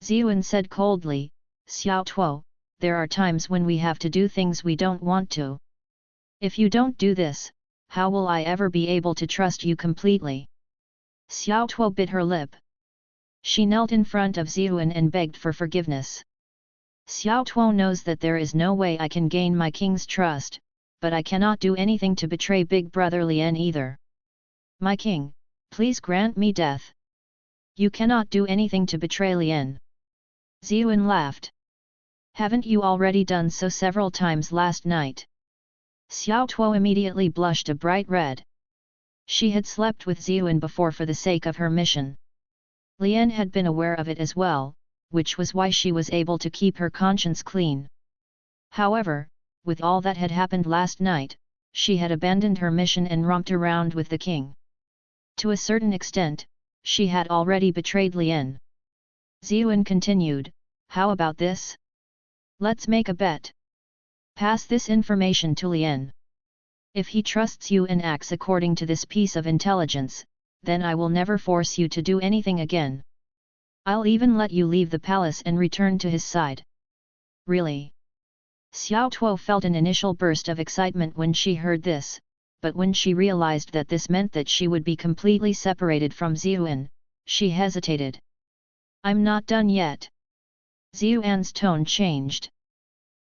Xiuan said coldly, "Xiao Tuo, there are times when we have to do things we don't want to. If you don't do this, how will I ever be able to trust you completely?" Xiao Tuo bit her lip. She knelt in front of Xiuan and begged for forgiveness. "Xiao Tuo knows that there is no way I can gain my king's trust, but I cannot do anything to betray Big Brother Lien either. My king, please grant me death." "You cannot do anything to betray Lien." Xiuan laughed. "Haven't you already done so several times last night?" Xiao Tuo immediately blushed a bright red. She had slept with Xiuan before for the sake of her mission. Lien had been aware of it as well, which was why she was able to keep her conscience clean. However, with all that had happened last night, she had abandoned her mission and romped around with the king. To a certain extent, she had already betrayed Lien. Xiuan continued, "How about this? Let's make a bet. Pass this information to Lien. If he trusts you and acts according to this piece of intelligence, then I will never force you to do anything again. I'll even let you leave the palace and return to his side." "Really?" Xiao Tuo felt an initial burst of excitement when she heard this, but when she realized that this meant that she would be completely separated from Xiuan, she hesitated. "I'm not done yet." Xiuan's tone changed.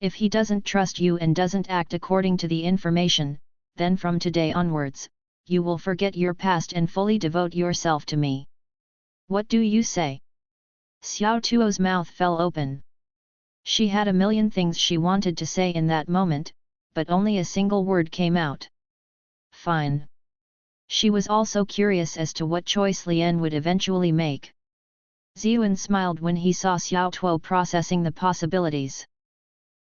"If he doesn't trust you and doesn't act according to the information, then from today onwards, you will forget your past and fully devote yourself to me. What do you say?" Xiao Tuo's mouth fell open. She had a million things she wanted to say in that moment, but only a single word came out. Fine. She was also curious as to what choice Lien would eventually make. Ziyuan smiled when he saw Xiao Tuo processing the possibilities.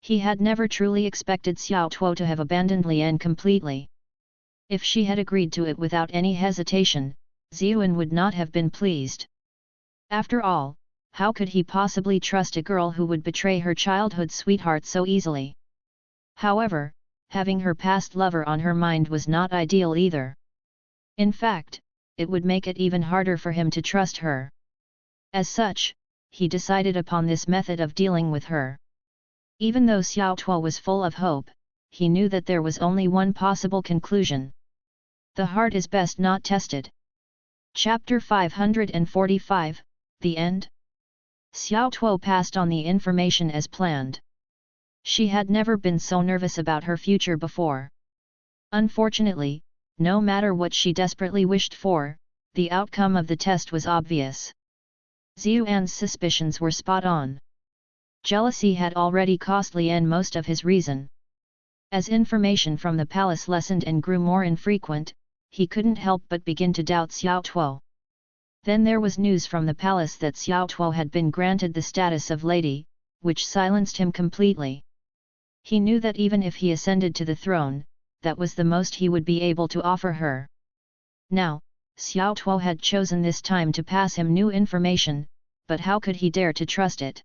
He had never truly expected Xiao Tuo to have abandoned Lien completely. If she had agreed to it without any hesitation, Ziyuan would not have been pleased. After all, how could he possibly trust a girl who would betray her childhood sweetheart so easily? However, having her past lover on her mind was not ideal either. In fact, it would make it even harder for him to trust her. As such, he decided upon this method of dealing with her. Even though Xiao Tuo was full of hope, he knew that there was only one possible conclusion. The heart is best not tested. Chapter 545, The End. Xiao Tuo passed on the information as planned. She had never been so nervous about her future before. Unfortunately, no matter what she desperately wished for, the outcome of the test was obvious. Ziyuan's suspicions were spot on. Jealousy had already cost Lien most of his reason. As information from the palace lessened and grew more infrequent, he couldn't help but begin to doubt Xiao Tuo. Then there was news from the palace that Xiao Tuo had been granted the status of lady, which silenced him completely. He knew that even if he ascended to the throne, that was the most he would be able to offer her. Now, Xiao Tuo had chosen this time to pass him new information, but how could he dare to trust it?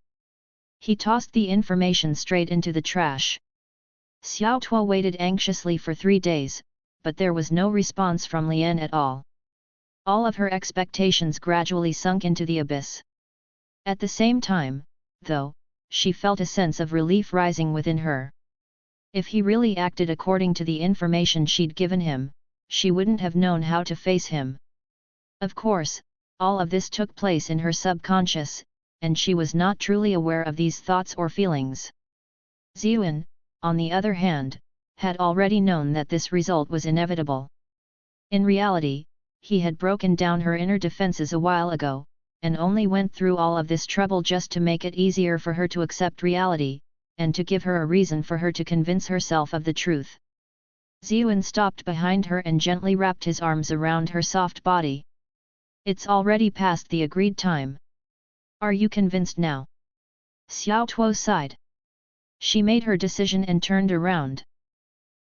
He tossed the information straight into the trash. Xiao Tuo waited anxiously for 3 days, but there was no response from Lien at all. All of her expectations gradually sunk into the abyss. At the same time, though, she felt a sense of relief rising within her. If he really acted according to the information she'd given him, she wouldn't have known how to face him. Of course, all of this took place in her subconscious, and she was not truly aware of these thoughts or feelings. Ziyuan, on the other hand, had already known that this result was inevitable. In reality, he had broken down her inner defenses a while ago, and only went through all of this trouble just to make it easier for her to accept reality, and to give her a reason for her to convince herself of the truth. Ziyuan stopped behind her and gently wrapped his arms around her soft body. It's already past the agreed time. Are you convinced now? Xiao Tuo sighed. She made her decision and turned around.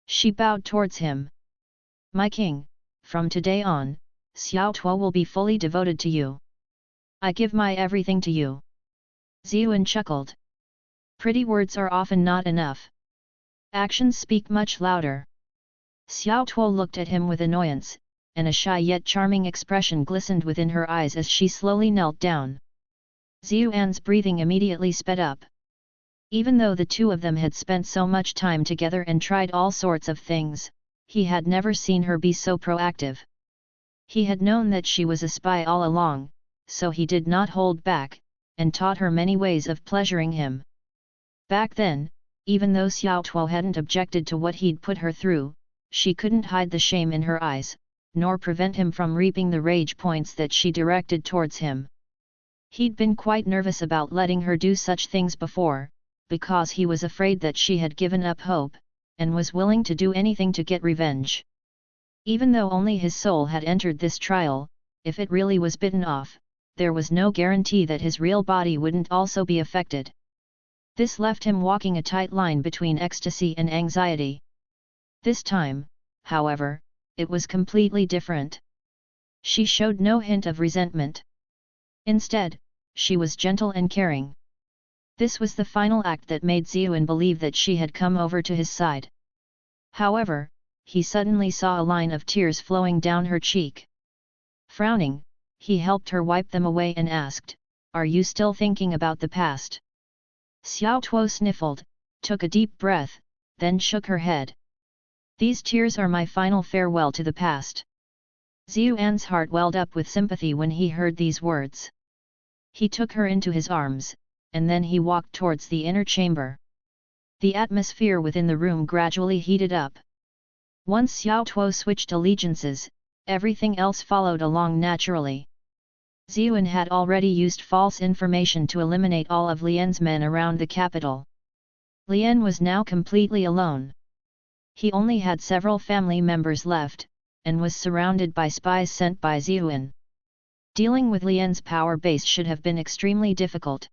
She bowed towards him. My king, from today on, Xiao Tuo will be fully devoted to you. I give my everything to you. Ziyuan chuckled. Pretty words are often not enough. Actions speak much louder. Xiao Tuo looked at him with annoyance, and a shy yet charming expression glistened within her eyes as she slowly knelt down. Ziyuan's breathing immediately sped up. Even though the two of them had spent so much time together and tried all sorts of things, he had never seen her be so proactive. He had known that she was a spy all along, so he did not hold back, and taught her many ways of pleasuring him. Back then, even though Xiao Tuo hadn't objected to what he'd put her through, she couldn't hide the shame in her eyes, nor prevent him from reaping the rage points that she directed towards him. He'd been quite nervous about letting her do such things before, because he was afraid that she had given up hope, and was willing to do anything to get revenge. Even though only his soul had entered this trial, if it really was bitten off, there was no guarantee that his real body wouldn't also be affected. This left him walking a tight line between ecstasy and anxiety. This time, however, it was completely different. She showed no hint of resentment. Instead, she was gentle and caring. This was the final act that made Ziyuan believe that she had come over to his side. However, he suddenly saw a line of tears flowing down her cheek. Frowning, he helped her wipe them away and asked, "Are you still thinking about the past?" Xiao Tuo sniffled, took a deep breath, then shook her head. These tears are my final farewell to the past. Ziyuan's heart welled up with sympathy when he heard these words. He took her into his arms, and then he walked towards the inner chamber. The atmosphere within the room gradually heated up. Once Xiao Tuo switched allegiances, everything else followed along naturally. Ziyun had already used false information to eliminate all of Lian's men around the capital. Lian was now completely alone. He only had several family members left, and was surrounded by spies sent by Ziyun. Dealing with Lian's power base should have been extremely difficult.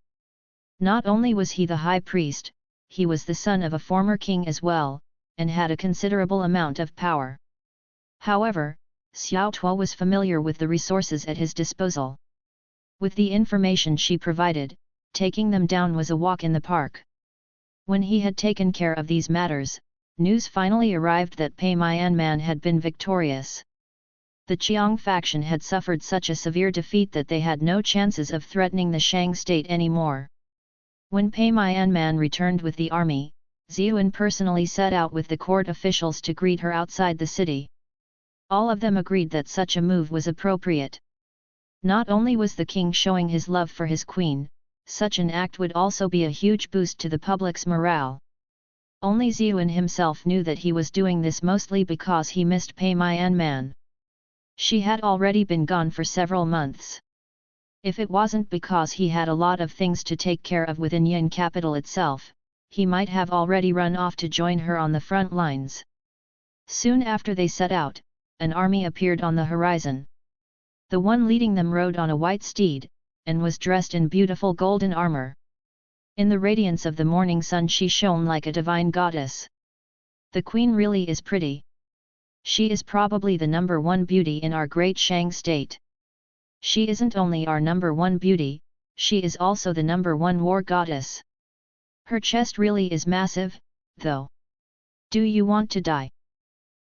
Not only was he the high priest, he was the son of a former king as well, and had a considerable amount of power. However, Xiao Tuo was familiar with the resources at his disposal. With the information she provided, taking them down was a walk in the park. When he had taken care of these matters, news finally arrived that Pei Mianman had been victorious. The Qiang faction had suffered such a severe defeat that they had no chances of threatening the Shang state anymore. When Pei Mianman returned with the army, Ziyun personally set out with the court officials to greet her outside the city. All of them agreed that such a move was appropriate. Not only was the king showing his love for his queen, such an act would also be a huge boost to the public's morale. Only Ziyun himself knew that he was doing this mostly because he missed Pei Mianman. She had already been gone for several months. If it wasn't because he had a lot of things to take care of within Yin capital itself, he might have already run off to join her on the front lines. Soon after they set out, an army appeared on the horizon. The one leading them rode on a white steed, and was dressed in beautiful golden armor. In the radiance of the morning sun she shone like a divine goddess. The queen really is pretty. She is probably the number one beauty in our great Shang state. She isn't only our number one beauty, she is also the number one war goddess. Her chest really is massive, though. Do you want to die?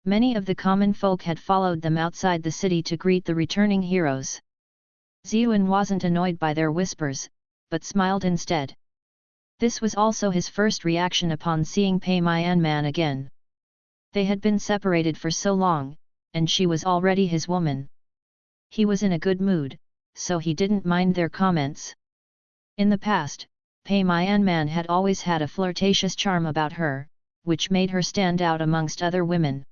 Many of the common folk had followed them outside the city to greet the returning heroes. Ziyun wasn't annoyed by their whispers, but smiled instead. This was also his first reaction upon seeing Pei Mianman again. They had been separated for so long, and she was already his woman. He was in a good mood, so he didn't mind their comments. In the past, Pei Mianman had always had a flirtatious charm about her, which made her stand out amongst other women.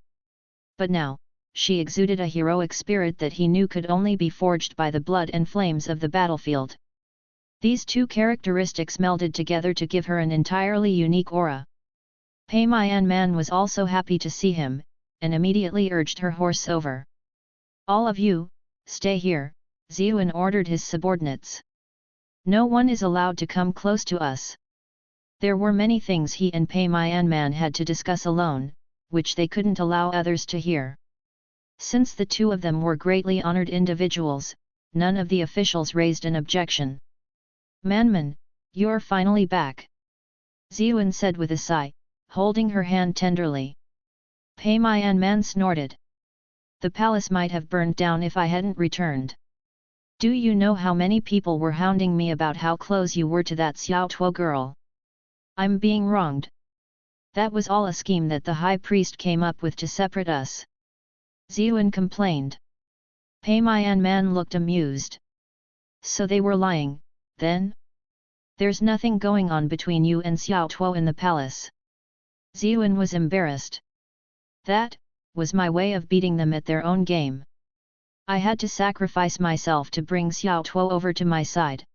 But now, she exuded a heroic spirit that he knew could only be forged by the blood and flames of the battlefield. These two characteristics melded together to give her an entirely unique aura. Pei Mianman was also happy to see him, and immediately urged her horse over. "All of you, stay here," Ziyun ordered his subordinates. "No one is allowed to come close to us." There were many things he and Pei Mianman had to discuss alone, which they couldn't allow others to hear. Since the two of them were greatly honored individuals, none of the officials raised an objection. "Manman, you're finally back," Ziyun said with a sigh, holding her hand tenderly. Pei Mianman snorted. "The palace might have burned down if I hadn't returned. Do you know how many people were hounding me about how close you were to that Xiao Tuo girl? I'm being wronged. That was all a scheme that the high priest came up with to separate us," Ziyun complained. Pei Mianman looked amused. "So they were lying, then? There's nothing going on between you and Xiao Tuo in the palace." Ziyun was embarrassed. "That was my way of beating them at their own game. I had to sacrifice myself to bring Xiao Tuo over to my side.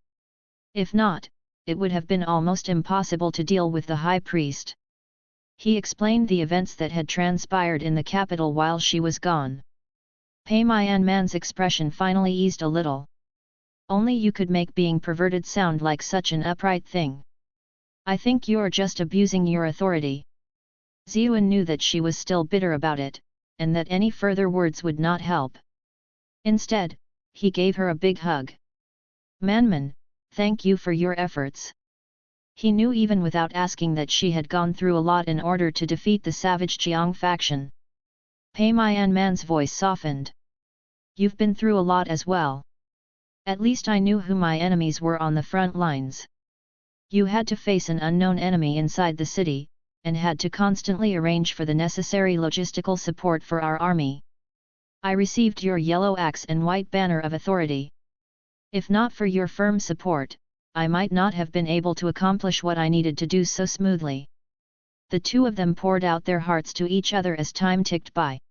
If not, it would have been almost impossible to deal with the high priest." He explained the events that had transpired in the capital while she was gone. Pei Mianman's expression finally eased a little. "Only you could make being perverted sound like such an upright thing. I think you're just abusing your authority." Ziyun knew that she was still bitter about it, and that any further words would not help. Instead, he gave her a big hug. "Manman, thank you for your efforts." He knew even without asking that she had gone through a lot in order to defeat the savage Qiang faction. Pei Mianman's voice softened. "You've been through a lot as well. At least I knew who my enemies were on the front lines. You had to face an unknown enemy inside the city, and had to constantly arrange for the necessary logistical support for our army. I received your yellow axe and white banner of authority. If not for your firm support, I might not have been able to accomplish what I needed to do so smoothly." The two of them poured out their hearts to each other as time ticked by.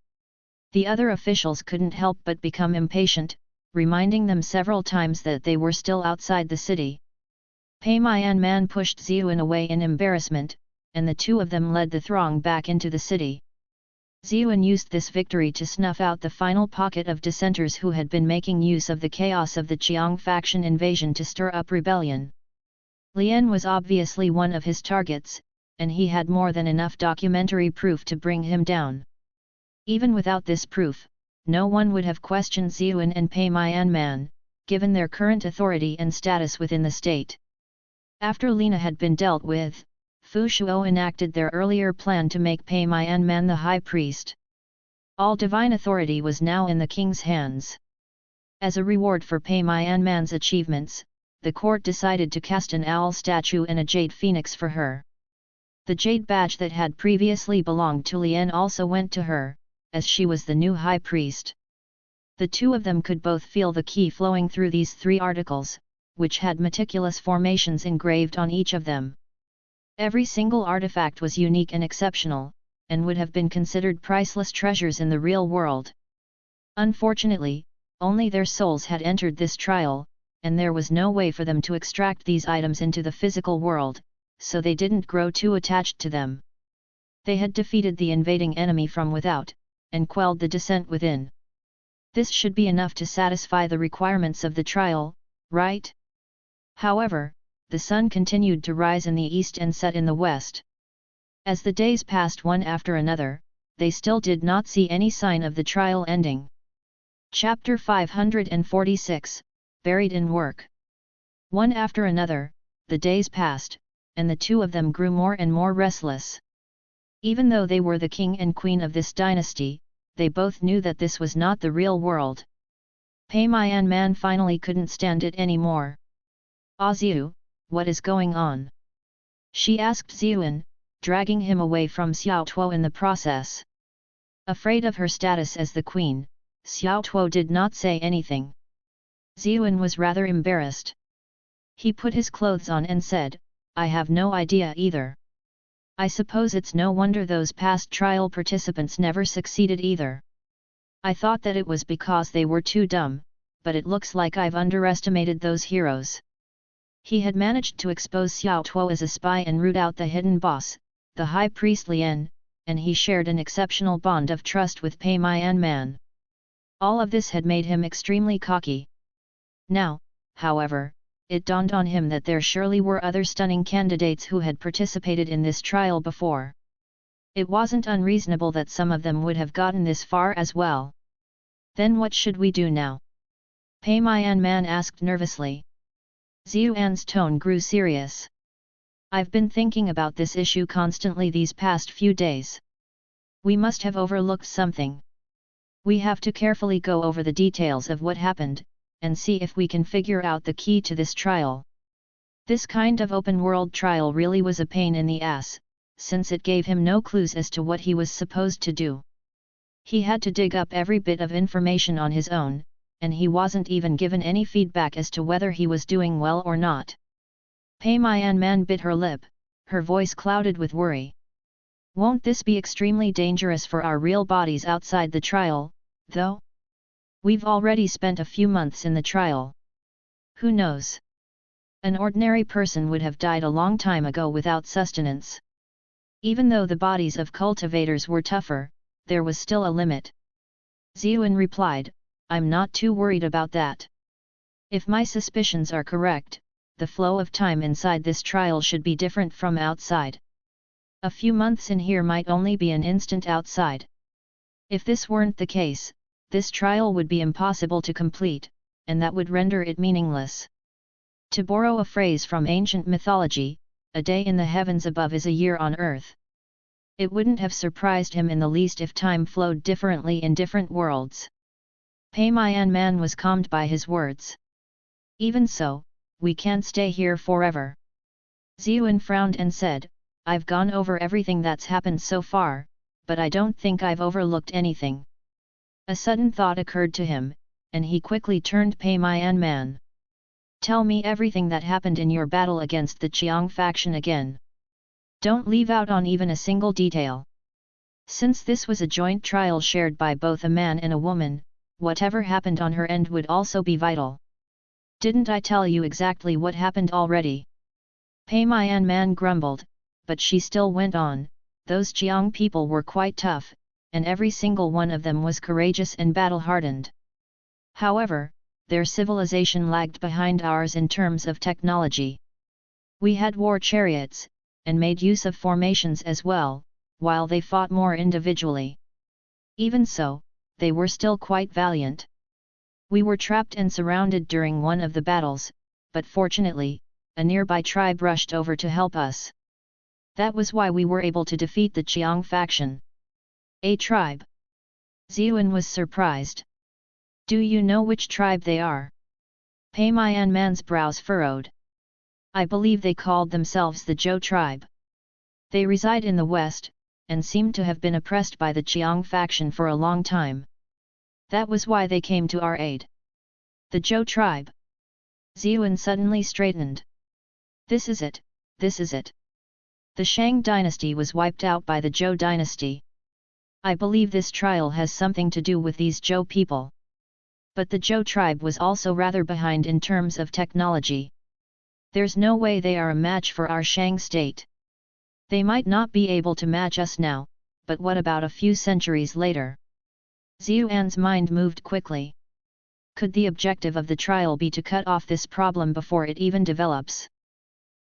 The other officials couldn't help but become impatient, reminding them several times that they were still outside the city. Pei Mian Man pushed Ziyuan away in embarrassment, and the two of them led the throng back into the city. Ziyuan used this victory to snuff out the final pocket of dissenters who had been making use of the chaos of the Qiang faction invasion to stir up rebellion. Lien was obviously one of his targets, and he had more than enough documentary proof to bring him down. Even without this proof, no one would have questioned Ziyuan and Pei Mian Man, given their current authority and status within the state. After Lina had been dealt with, Fu Shuo enacted their earlier plan to make Pei Mian Man the high priest. All divine authority was now in the king's hands. As a reward for Pei Mian Man's achievements, the court decided to cast an owl statue and a jade phoenix for her. The jade badge that had previously belonged to Lien also went to her, as she was the new high priest. The two of them could both feel the qi flowing through these three articles, which had meticulous formations engraved on each of them. Every single artifact was unique and exceptional, and would have been considered priceless treasures in the real world. Unfortunately, only their souls had entered this trial, and there was no way for them to extract these items into the physical world, so they didn't grow too attached to them. They had defeated the invading enemy from without, and quelled the dissent within. This should be enough to satisfy the requirements of the trial, right? However, the sun continued to rise in the east and set in the west. As the days passed one after another, they still did not see any sign of the trial ending. Chapter 546, Buried in Work. One after another, the days passed, and the two of them grew more and more restless. Even though they were the king and queen of this dynasty, they both knew that this was not the real world. Pei Mian Man finally couldn't stand it anymore. Ziyu, what is going on? She asked Ziyuan, dragging him away from Xiao Tuo in the process. Afraid of her status as the queen, Xiao Tuo did not say anything. Ziyuan was rather embarrassed. He put his clothes on and said, I have no idea either. I suppose it's no wonder those past trial participants never succeeded either. I thought that it was because they were too dumb, but it looks like I've underestimated those heroes. He had managed to expose Xiao Tuo as a spy and root out the hidden boss, the high priest Lien, and he shared an exceptional bond of trust with Pei Mian Man. All of this had made him extremely cocky. Now, however, it dawned on him that there surely were other stunning candidates who had participated in this trial before. It wasn't unreasonable that some of them would have gotten this far as well. Then what should we do now? Pei Mian Man asked nervously. Ziyuan's tone grew serious. I've been thinking about this issue constantly these past few days. We must have overlooked something. We have to carefully go over the details of what happened, and see if we can figure out the key to this trial. This kind of open-world trial really was a pain in the ass, since it gave him no clues as to what he was supposed to do. He had to dig up every bit of information on his own, and he wasn't even given any feedback as to whether he was doing well or not. Pei Mian Man bit her lip, her voice clouded with worry. Won't this be extremely dangerous for our real bodies outside the trial, though? We've already spent a few months in the trial. Who knows? An ordinary person would have died a long time ago without sustenance. Even though the bodies of cultivators were tougher, there was still a limit. Ziyuan replied, I'm not too worried about that. If my suspicions are correct, the flow of time inside this trial should be different from outside. A few months in here might only be an instant outside. If this weren't the case, this trial would be impossible to complete, and that would render it meaningless. To borrow a phrase from ancient mythology, a day in the heavens above is a year on earth. It wouldn't have surprised him in the least if time flowed differently in different worlds. Pei Mian Man was calmed by his words. Even so, we can't stay here forever. Ziyuan frowned and said, I've gone over everything that's happened so far, but I don't think I've overlooked anything. A sudden thought occurred to him, and he quickly turned Pei Mian Man. Tell me everything that happened in your battle against the Qiang faction again. Don't leave out on even a single detail. Since this was a joint trial shared by both a man and a woman, whatever happened on her end would also be vital. Didn't I tell you exactly what happened already? Pei Mian Man grumbled, but she still went on. Those Jiang people were quite tough, and every single one of them was courageous and battle-hardened. However, their civilization lagged behind ours in terms of technology. We had war chariots, and made use of formations as well, while they fought more individually. Even so, they were still quite valiant. We were trapped and surrounded during one of the battles, but fortunately, a nearby tribe rushed over to help us. That was why we were able to defeat the Qiang faction. A tribe? Ziyuan was surprised. Do you know which tribe they are? Pei Mian Man's brows furrowed. I believe they called themselves the Zhou tribe. They reside in the west, and seem to have been oppressed by the Qiang faction for a long time. That was why they came to our aid. The Zhou tribe. Ziyuan suddenly straightened. This is it, this is it. The Shang dynasty was wiped out by the Zhou dynasty. I believe this trial has something to do with these Zhou people. But the Zhou tribe was also rather behind in terms of technology. There's no way they are a match for our Shang state. They might not be able to match us now, but what about a few centuries later? Ziyuan's mind moved quickly. Could the objective of the trial be to cut off this problem before it even develops?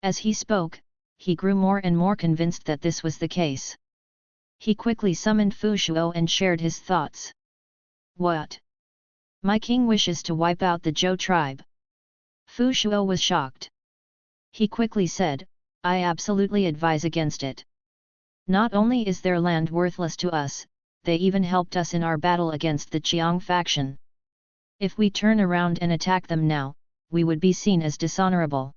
As he spoke, he grew more and more convinced that this was the case. He quickly summoned Fu Shuo and shared his thoughts. What? My king wishes to wipe out the Zhou tribe. Fu Shuo was shocked. He quickly said, I absolutely advise against it. Not only is their land worthless to us, they even helped us in our battle against the Qiang faction. If we turn around and attack them now, we would be seen as dishonorable.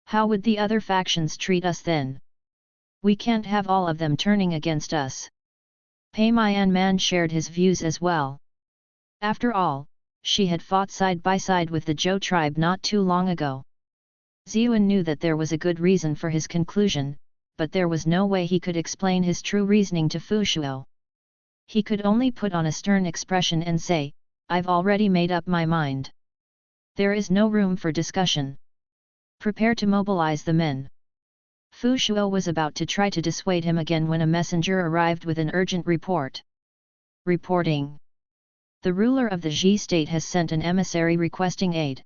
How would the other factions treat us then? We can't have all of them turning against us. Pei Mian Man shared his views as well. After all, she had fought side by side with the Zhou tribe not too long ago. Ziyuan knew that there was a good reason for his conclusion, but there was no way he could explain his true reasoning to Fu Shuo. He could only put on a stern expression and say, I've already made up my mind. There is no room for discussion. Prepare to mobilize the men. Fu Shuo was about to try to dissuade him again when a messenger arrived with an urgent report. Reporting. The ruler of the Ji state has sent an emissary requesting aid.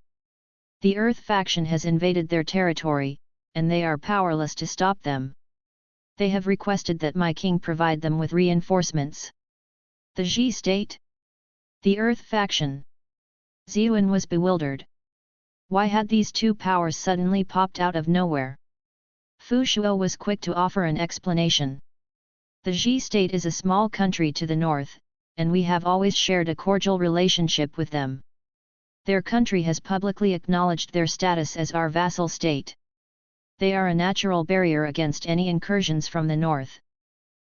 The Earth faction has invaded their territory, and they are powerless to stop them. They have requested that my king provide them with reinforcements. The Ji state? The Earth faction? Ziyuan was bewildered. Why had these two powers suddenly popped out of nowhere? Fu Shuo was quick to offer an explanation. The Ji state is a small country to the north, and we have always shared a cordial relationship with them. Their country has publicly acknowledged their status as our vassal state. They are a natural barrier against any incursions from the north.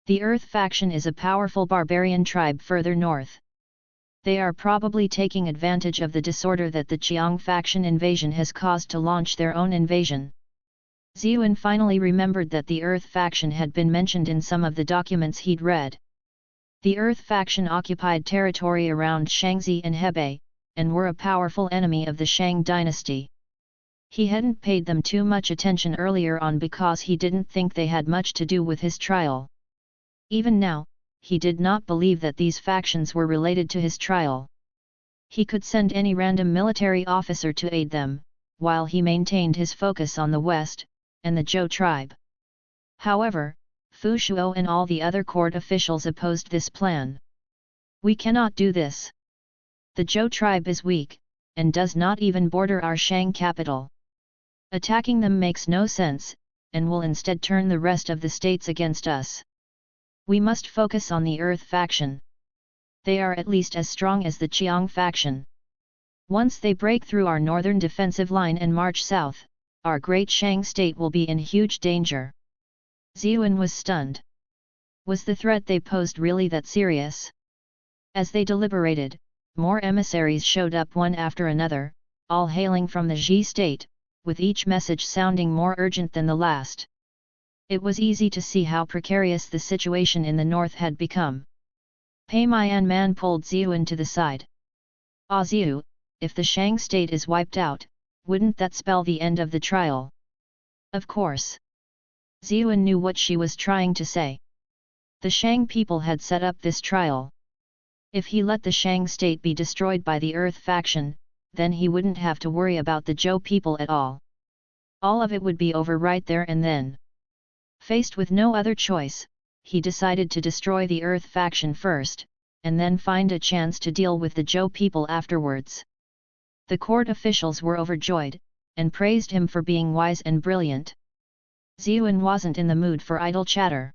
The Earth faction is a powerful barbarian tribe further north. They are probably taking advantage of the disorder that the Qiang faction invasion has caused to launch their own invasion. Ziyuan finally remembered that the Earth faction had been mentioned in some of the documents he'd read. The Earth faction occupied territory around Shangzi and Hebei, and were a powerful enemy of the Shang dynasty. He hadn't paid them too much attention earlier on because he didn't think they had much to do with his trial. Even now, he did not believe that these factions were related to his trial. He could send any random military officer to aid them, while he maintained his focus on the west, and the Zhou tribe. However, Fu Shuo and all the other court officials opposed this plan. We cannot do this. The Zhou tribe is weak, and does not even border our Shang capital. Attacking them makes no sense, and will instead turn the rest of the states against us. We must focus on the Earth faction. They are at least as strong as the Qiang faction. Once they break through our northern defensive line and march south, our great Shang state will be in huge danger. Ziyuan was stunned. Was the threat they posed really that serious? As they deliberated, more emissaries showed up one after another, all hailing from the Ji state, with each message sounding more urgent than the last. It was easy to see how precarious the situation in the north had become. Pei Mian Man pulled Ziyuan to the side. Ziyu, if the Shang state is wiped out, wouldn't that spell the end of the trial? Of course. Ziyuan knew what she was trying to say. The Shang people had set up this trial. If he let the Shang state be destroyed by the Earth faction, then he wouldn't have to worry about the Zhou people at all. All of it would be over right there and then. Faced with no other choice, he decided to destroy the Earth faction first, and then find a chance to deal with the Zhou people afterwards. The court officials were overjoyed, and praised him for being wise and brilliant. Ziyuan wasn't in the mood for idle chatter.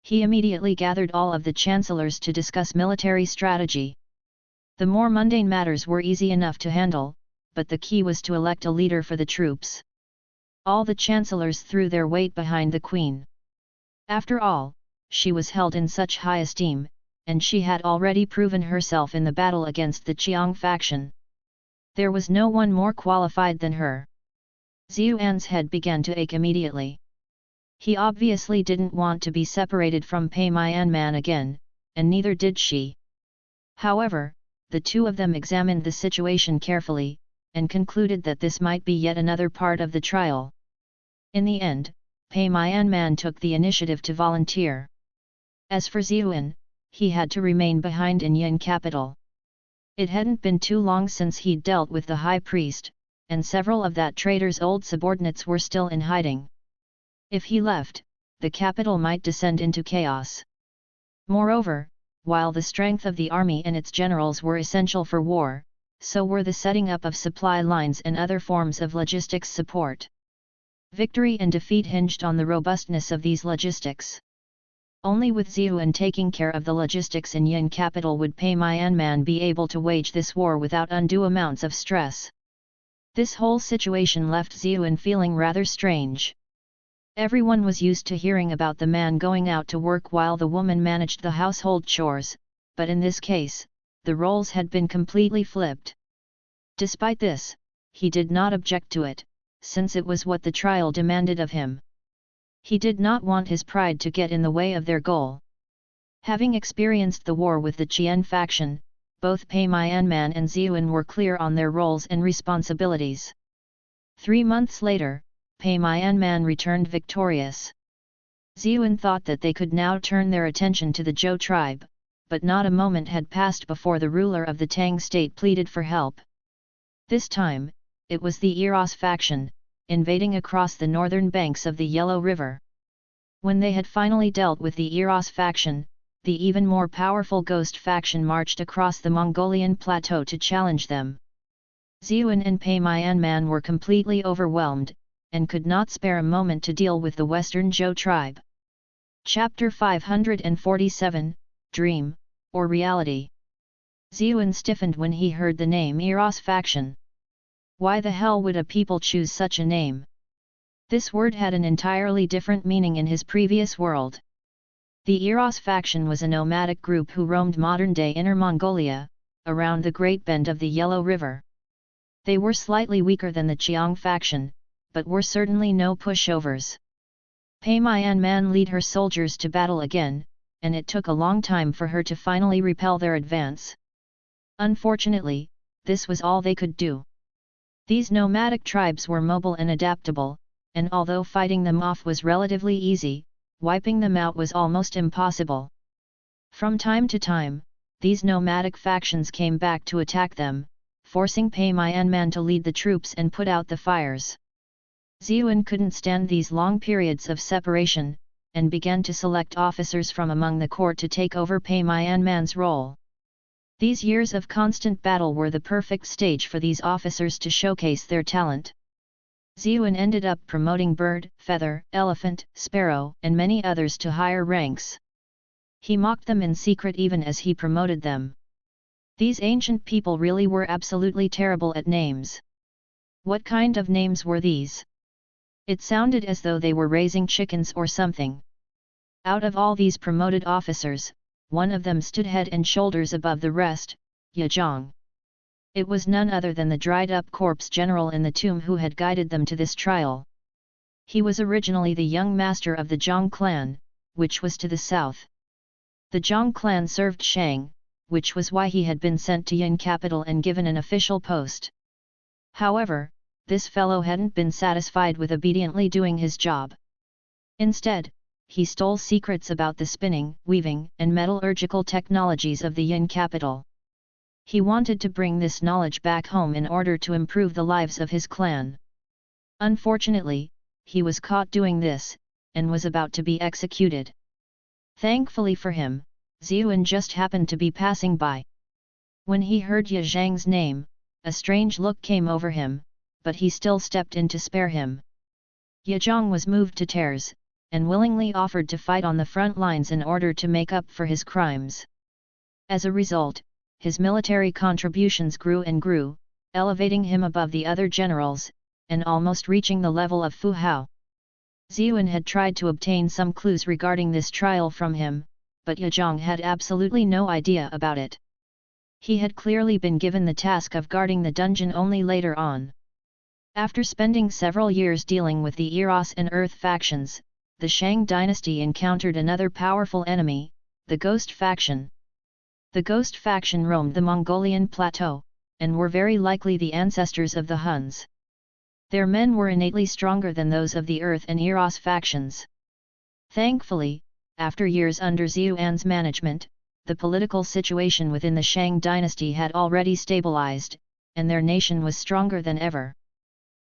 He immediately gathered all of the chancellors to discuss military strategy. The more mundane matters were easy enough to handle, but the key was to elect a leader for the troops. All the chancellors threw their weight behind the queen. After all, she was held in such high esteem, and she had already proven herself in the battle against the Qiang faction. There was no one more qualified than her. Ziyuan's head began to ache immediately. He obviously didn't want to be separated from Pei Mianman again, and neither did she. However, the two of them examined the situation carefully, and concluded that this might be yet another part of the trial. In the end, Pei Mianman took the initiative to volunteer. As for Ziyuan, he had to remain behind in Yin capital. It hadn't been too long since he'd dealt with the high priest, and several of that traitor's old subordinates were still in hiding. If he left, the capital might descend into chaos. Moreover, while the strength of the army and its generals were essential for war, so were the setting up of supply lines and other forms of logistics support. Victory and defeat hinged on the robustness of these logistics. Only with Ziyuan taking care of the logistics in Yin capital would Pei Mianman be able to wage this war without undue amounts of stress. This whole situation left Ziyuan feeling rather strange. Everyone was used to hearing about the man going out to work while the woman managed the household chores, but in this case, the roles had been completely flipped. Despite this, he did not object to it, since it was what the trial demanded of him. He did not want his pride to get in the way of their goal. Having experienced the war with the Qian faction, both Pei Mianman and Ziyuan were clear on their roles and responsibilities. 3 months later, Pei Mianman returned victorious. Ziyuan thought that they could now turn their attention to the Zhou tribe, but not a moment had passed before the ruler of the Tang state pleaded for help. This time, it was the Eros faction, invading across the northern banks of the Yellow River. When they had finally dealt with the Eros faction, the even more powerful Ghost faction marched across the Mongolian plateau to challenge them. Ziyuan and Pei Mianman were completely overwhelmed, and could not spare a moment to deal with the Western Zhou tribe. Chapter 547, Dream, or Reality. Ziyuan stiffened when he heard the name Eros faction. Why the hell would a people choose such a name? This word had an entirely different meaning in his previous world. The Eros faction was a nomadic group who roamed modern-day Inner Mongolia, around the Great Bend of the Yellow River. They were slightly weaker than the Qiang faction, but were certainly no pushovers. Pei Mianman led her soldiers to battle again, and it took a long time for her to finally repel their advance. Unfortunately, this was all they could do. These nomadic tribes were mobile and adaptable, and although fighting them off was relatively easy, wiping them out was almost impossible. From time to time, these nomadic factions came back to attack them, forcing Pei Mianman to lead the troops and put out the fires. Ziyuan couldn't stand these long periods of separation, and began to select officers from among the court to take over Pei Mianman's role. These years of constant battle were the perfect stage for these officers to showcase their talent. Ziyuan ended up promoting Bird, Feather, Elephant, Sparrow, and many others to higher ranks. He mocked them in secret even as he promoted them. These ancient people really were absolutely terrible at names. What kind of names were these? It sounded as though they were raising chickens or something. Out of all these promoted officers, one of them stood head and shoulders above the rest, Ye Zhang. It was none other than the dried-up corpse general in the tomb who had guided them to this trial. He was originally the young master of the Zhang clan, which was to the south. The Zhang clan served Shang, which was why he had been sent to Yin capital and given an official post. However, this fellow hadn't been satisfied with obediently doing his job. Instead, he stole secrets about the spinning, weaving, and metallurgical technologies of the Yin capital. He wanted to bring this knowledge back home in order to improve the lives of his clan. Unfortunately, he was caught doing this, and was about to be executed. Thankfully for him, Ziyuan just happened to be passing by. When he heard Ye Zhang's name, a strange look came over him, but he still stepped in to spare him. Ye Zhang was moved to tears, and willingly offered to fight on the front lines in order to make up for his crimes. As a result, his military contributions grew and grew, elevating him above the other generals, and almost reaching the level of Fu Hao. Ziyuan had tried to obtain some clues regarding this trial from him, but Ye Zhang had absolutely no idea about it. He had clearly been given the task of guarding the dungeon only later on. After spending several years dealing with the Eros and Earth factions, the Shang dynasty encountered another powerful enemy, the Ghost faction. The Ghost faction roamed the Mongolian plateau, and were very likely the ancestors of the Huns. Their men were innately stronger than those of the Earth and Eros factions. Thankfully, after years under Ziyuan's management, the political situation within the Shang dynasty had already stabilized, and their nation was stronger than ever.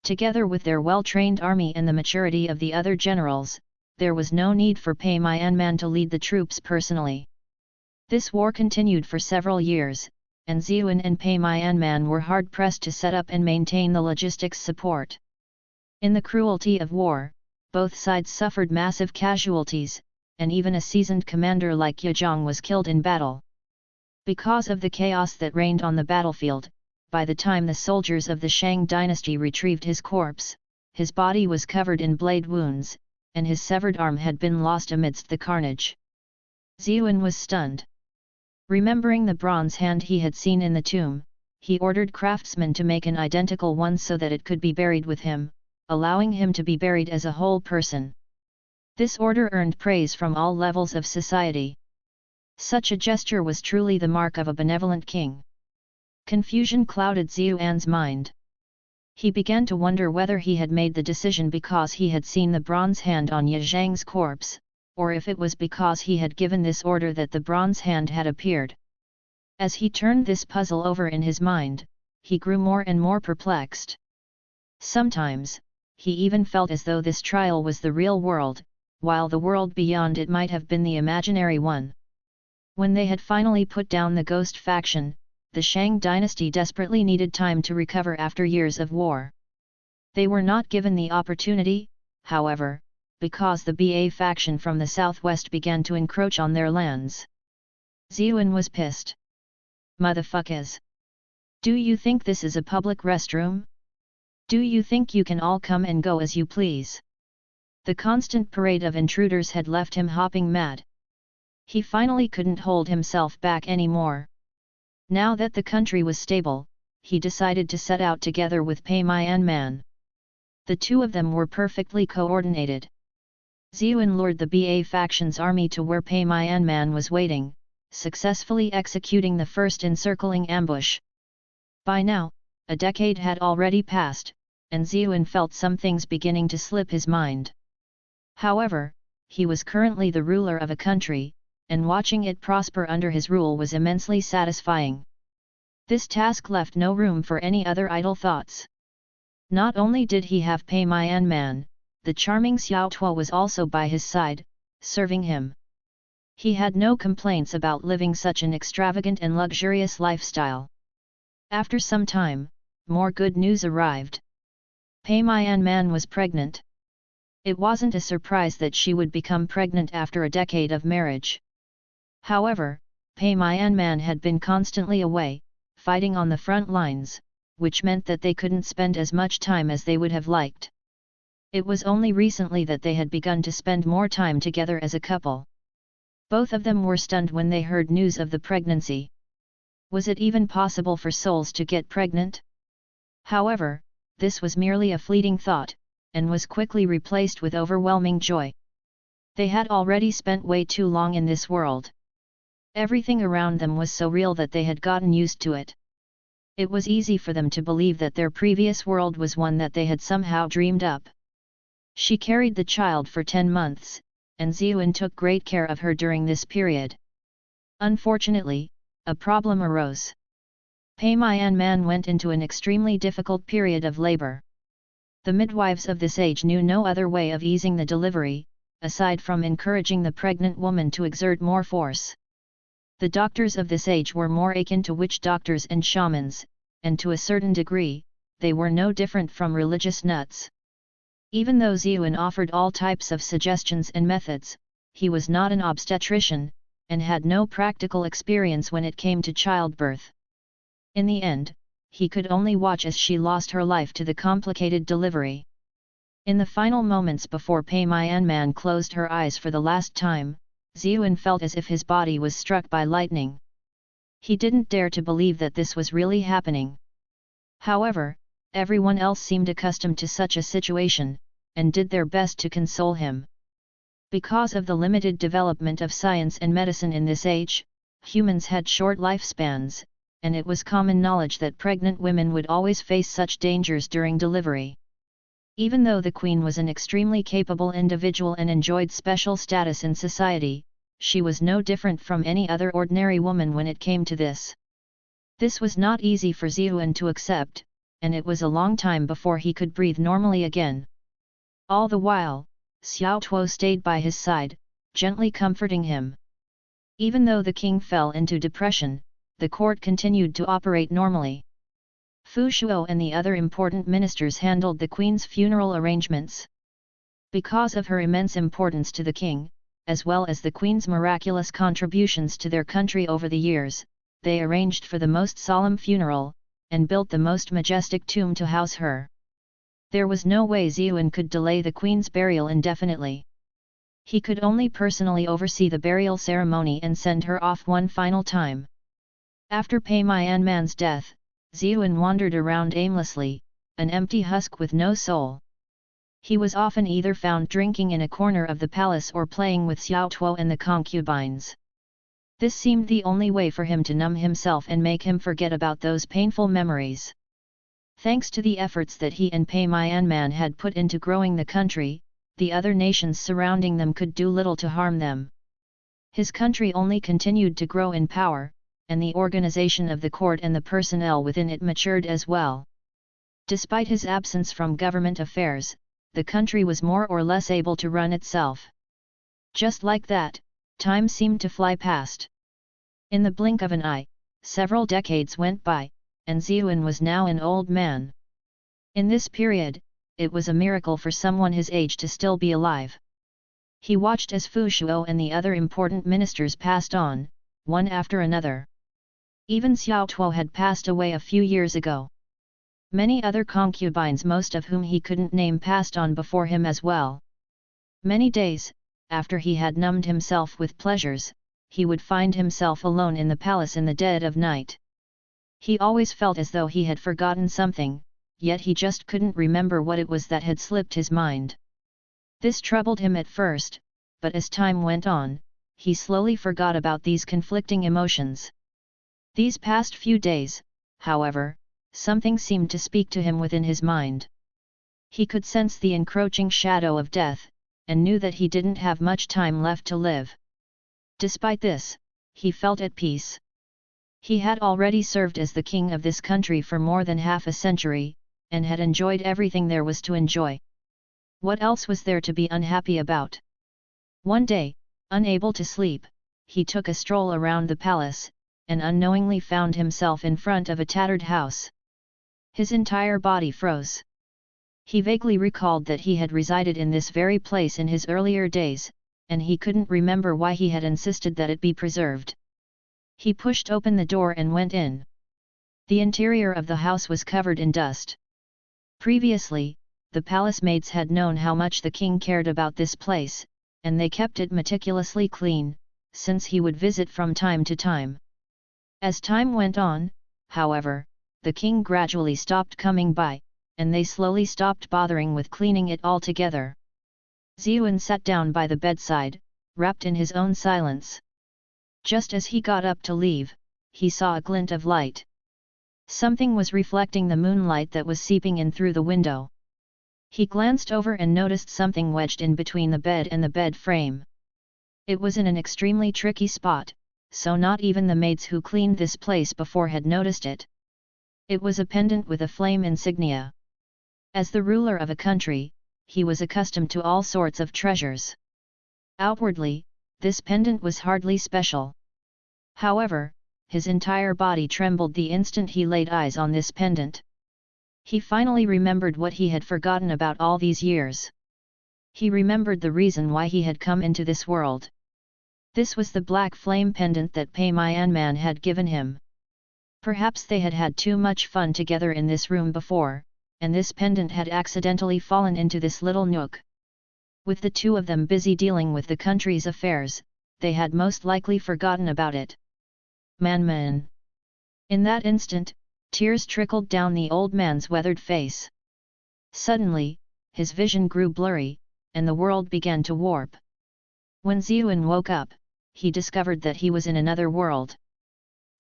Together with their well-trained army and the maturity of the other generals, there was no need for Pei Mianman to lead the troops personally. This war continued for several years, and Ziyuan and Pei Mianman were hard-pressed to set up and maintain the logistics support. In the cruelty of war, both sides suffered massive casualties, and even a seasoned commander like Ye Zhang was killed in battle. Because of the chaos that reigned on the battlefield, by the time the soldiers of the Shang dynasty retrieved his corpse, his body was covered in blade wounds, and his severed arm had been lost amidst the carnage. Ziyuan was stunned. Remembering the bronze hand he had seen in the tomb, he ordered craftsmen to make an identical one so that it could be buried with him, allowing him to be buried as a whole person. This order earned praise from all levels of society. Such a gesture was truly the mark of a benevolent king. Confusion clouded Ziyuan's mind. He began to wonder whether he had made the decision because he had seen the bronze hand on Ye Zhang's corpse, or if it was because he had given this order that the bronze hand had appeared. As he turned this puzzle over in his mind, he grew more and more perplexed. Sometimes, he even felt as though this trial was the real world, while the world beyond it might have been the imaginary one. When they had finally put down the Ghost faction, the Shang dynasty desperately needed time to recover after years of war. They were not given the opportunity, however, because the Ba faction from the southwest began to encroach on their lands. Ziyuan was pissed. Motherfuckers! Do you think this is a public restroom? Do you think you can all come and go as you please? The constant parade of intruders had left him hopping mad. He finally couldn't hold himself back anymore. Now that the country was stable, he decided to set out together with Pei Mianman. The two of them were perfectly coordinated. Ziyuan lured the Ba faction's army to where Pei Mianman was waiting, successfully executing the first encircling ambush. By now, a decade had already passed, and Ziyuan felt some things beginning to slip his mind. However, he was currently the ruler of a country, and watching it prosper under his rule was immensely satisfying. This task left no room for any other idle thoughts. Not only did he have Pei Mianman, the charming Xiao Tuo was also by his side, serving him. He had no complaints about living such an extravagant and luxurious lifestyle. After some time, more good news arrived. Pei Mianman was pregnant. It wasn't a surprise that she would become pregnant after a decade of marriage. However, Pei Mianman had been constantly away, fighting on the front lines, which meant that they couldn't spend as much time as they would have liked. It was only recently that they had begun to spend more time together as a couple. Both of them were stunned when they heard news of the pregnancy. Was it even possible for souls to get pregnant? However, this was merely a fleeting thought, and was quickly replaced with overwhelming joy. They had already spent way too long in this world. Everything around them was so real that they had gotten used to it. It was easy for them to believe that their previous world was one that they had somehow dreamed up. She carried the child for 10 months, and Ziyuan took great care of her during this period. Unfortunately, a problem arose. Pei Myanman went into an extremely difficult period of labor. The midwives of this age knew no other way of easing the delivery, aside from encouraging the pregnant woman to exert more force. The doctors of this age were more akin to witch doctors and shamans, and to a certain degree, they were no different from religious nuts. Even though Ziyuan offered all types of suggestions and methods, he was not an obstetrician, and had no practical experience when it came to childbirth. In the end, he could only watch as she lost her life to the complicated delivery. In the final moments before Pei Myanman closed her eyes for the last time, Ziyuan felt as if his body was struck by lightning. He didn't dare to believe that this was really happening. However, everyone else seemed accustomed to such a situation, and did their best to console him. Because of the limited development of science and medicine in this age, humans had short lifespans, and it was common knowledge that pregnant women would always face such dangers during delivery. Even though the queen was an extremely capable individual and enjoyed special status in society, she was no different from any other ordinary woman when it came to this. This was not easy for Ziyuan to accept, and it was a long time before he could breathe normally again. All the while, Xiao Tuo stayed by his side, gently comforting him. Even though the king fell into depression, the court continued to operate normally. Fu Shuo and the other important ministers handled the queen's funeral arrangements. Because of her immense importance to the king, as well as the queen's miraculous contributions to their country over the years, they arranged for the most solemn funeral, and built the most majestic tomb to house her. There was no way Ziyuan could delay the queen's burial indefinitely. He could only personally oversee the burial ceremony and send her off one final time. After Pei Myanman's death, Ziyuan wandered around aimlessly, an empty husk with no soul. He was often either found drinking in a corner of the palace or playing with Xiao Tuo and the concubines. This seemed the only way for him to numb himself and make him forget about those painful memories. Thanks to the efforts that he and Pei Myanman had put into growing the country, the other nations surrounding them could do little to harm them. His country only continued to grow in power, and the organization of the court and the personnel within it matured as well. Despite his absence from government affairs, the country was more or less able to run itself. Just like that, time seemed to fly past. In the blink of an eye, several decades went by, and Ziyuan was now an old man. In this period, it was a miracle for someone his age to still be alive. He watched as Fu Shuo and the other important ministers passed on, one after another. Even Xiao Tuo had passed away a few years ago. Many other concubines, most of whom he couldn't name, passed on before him as well. Many days, after he had numbed himself with pleasures, he would find himself alone in the palace in the dead of night. He always felt as though he had forgotten something, yet he just couldn't remember what it was that had slipped his mind. This troubled him at first, but as time went on, he slowly forgot about these conflicting emotions. These past few days, however, something seemed to speak to him within his mind. He could sense the encroaching shadow of death, and knew that he didn't have much time left to live. Despite this, he felt at peace. He had already served as the king of this country for more than half a century, and had enjoyed everything there was to enjoy. What else was there to be unhappy about? One day, unable to sleep, he took a stroll around the palace, and unknowingly found himself in front of a tattered house. His entire body froze. He vaguely recalled that he had resided in this very place in his earlier days, and he couldn't remember why he had insisted that it be preserved. He pushed open the door and went in. The interior of the house was covered in dust. Previously, the palace maids had known how much the king cared about this place, and they kept it meticulously clean, since he would visit from time to time. As time went on, however, the king gradually stopped coming by, and they slowly stopped bothering with cleaning it altogether. Ziyuan sat down by the bedside, wrapped in his own silence. Just as he got up to leave, he saw a glint of light. Something was reflecting the moonlight that was seeping in through the window. He glanced over and noticed something wedged in between the bed and the bed frame. It was in an extremely tricky spot, so not even the maids who cleaned this place before had noticed it. It was a pendant with a flame insignia. As the ruler of a country, he was accustomed to all sorts of treasures. Outwardly, this pendant was hardly special. However, his entire body trembled the instant he laid eyes on this pendant. He finally remembered what he had forgotten about all these years. He remembered the reason why he had come into this world. This was the black flame pendant that Peimayanman had given him. Perhaps they had had too much fun together in this room before, and this pendant had accidentally fallen into this little nook. With the two of them busy dealing with the country's affairs, they had most likely forgotten about it. Man. In that instant, tears trickled down the old man's weathered face. Suddenly, his vision grew blurry, and the world began to warp. When Ziyuan woke up, he discovered that he was in another world.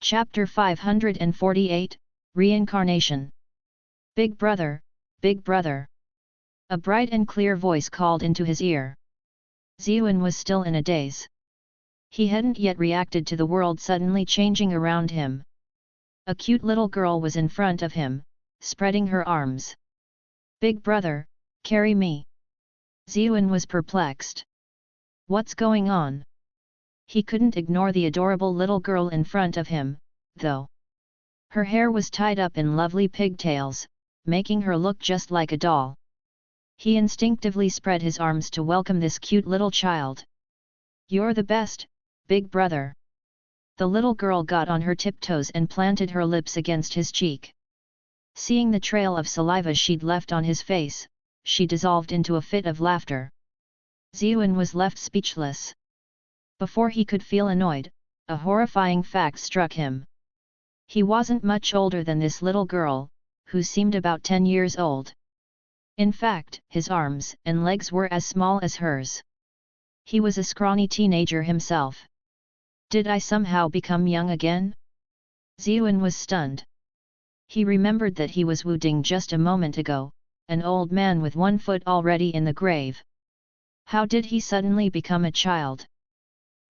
Chapter 548, Reincarnation. Big brother, big brother. A bright and clear voice called into his ear. Ziyuan was still in a daze. He hadn't yet reacted to the world suddenly changing around him. A cute little girl was in front of him, spreading her arms. Big brother, carry me. Ziyuan was perplexed. What's going on? He couldn't ignore the adorable little girl in front of him, though. Her hair was tied up in lovely pigtails, making her look just like a doll. He instinctively spread his arms to welcome this cute little child. You're the best, big brother. The little girl got on her tiptoes and planted her lips against his cheek. Seeing the trail of saliva she'd left on his face, she dissolved into a fit of laughter. Ziyuan was left speechless. Before he could feel annoyed, a horrifying fact struck him. He wasn't much older than this little girl, who seemed about 10 years old. In fact, his arms and legs were as small as hers. He was a scrawny teenager himself. Did I somehow become young again? Ziyuan was stunned. He remembered that he was Wu Ding just a moment ago, an old man with one foot already in the grave. How did he suddenly become a child?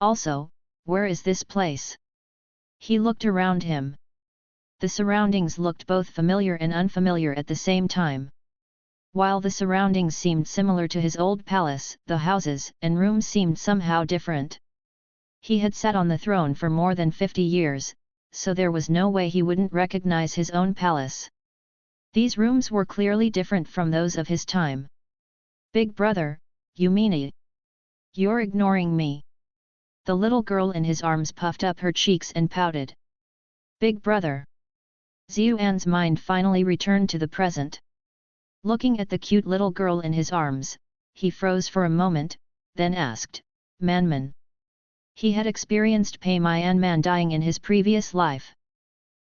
Also, where is this place? He looked around him. The surroundings looked both familiar and unfamiliar at the same time. While the surroundings seemed similar to his old palace, the houses and rooms seemed somehow different. He had sat on the throne for more than 50 years, so there was no way he wouldn't recognize his own palace. These rooms were clearly different from those of his time. Big brother, you mean it? You're ignoring me. The little girl in his arms puffed up her cheeks and pouted. Big brother. Ziyuan's mind finally returned to the present. Looking at the cute little girl in his arms, he froze for a moment, then asked, Manman. He had experienced Peimayanman dying in his previous life.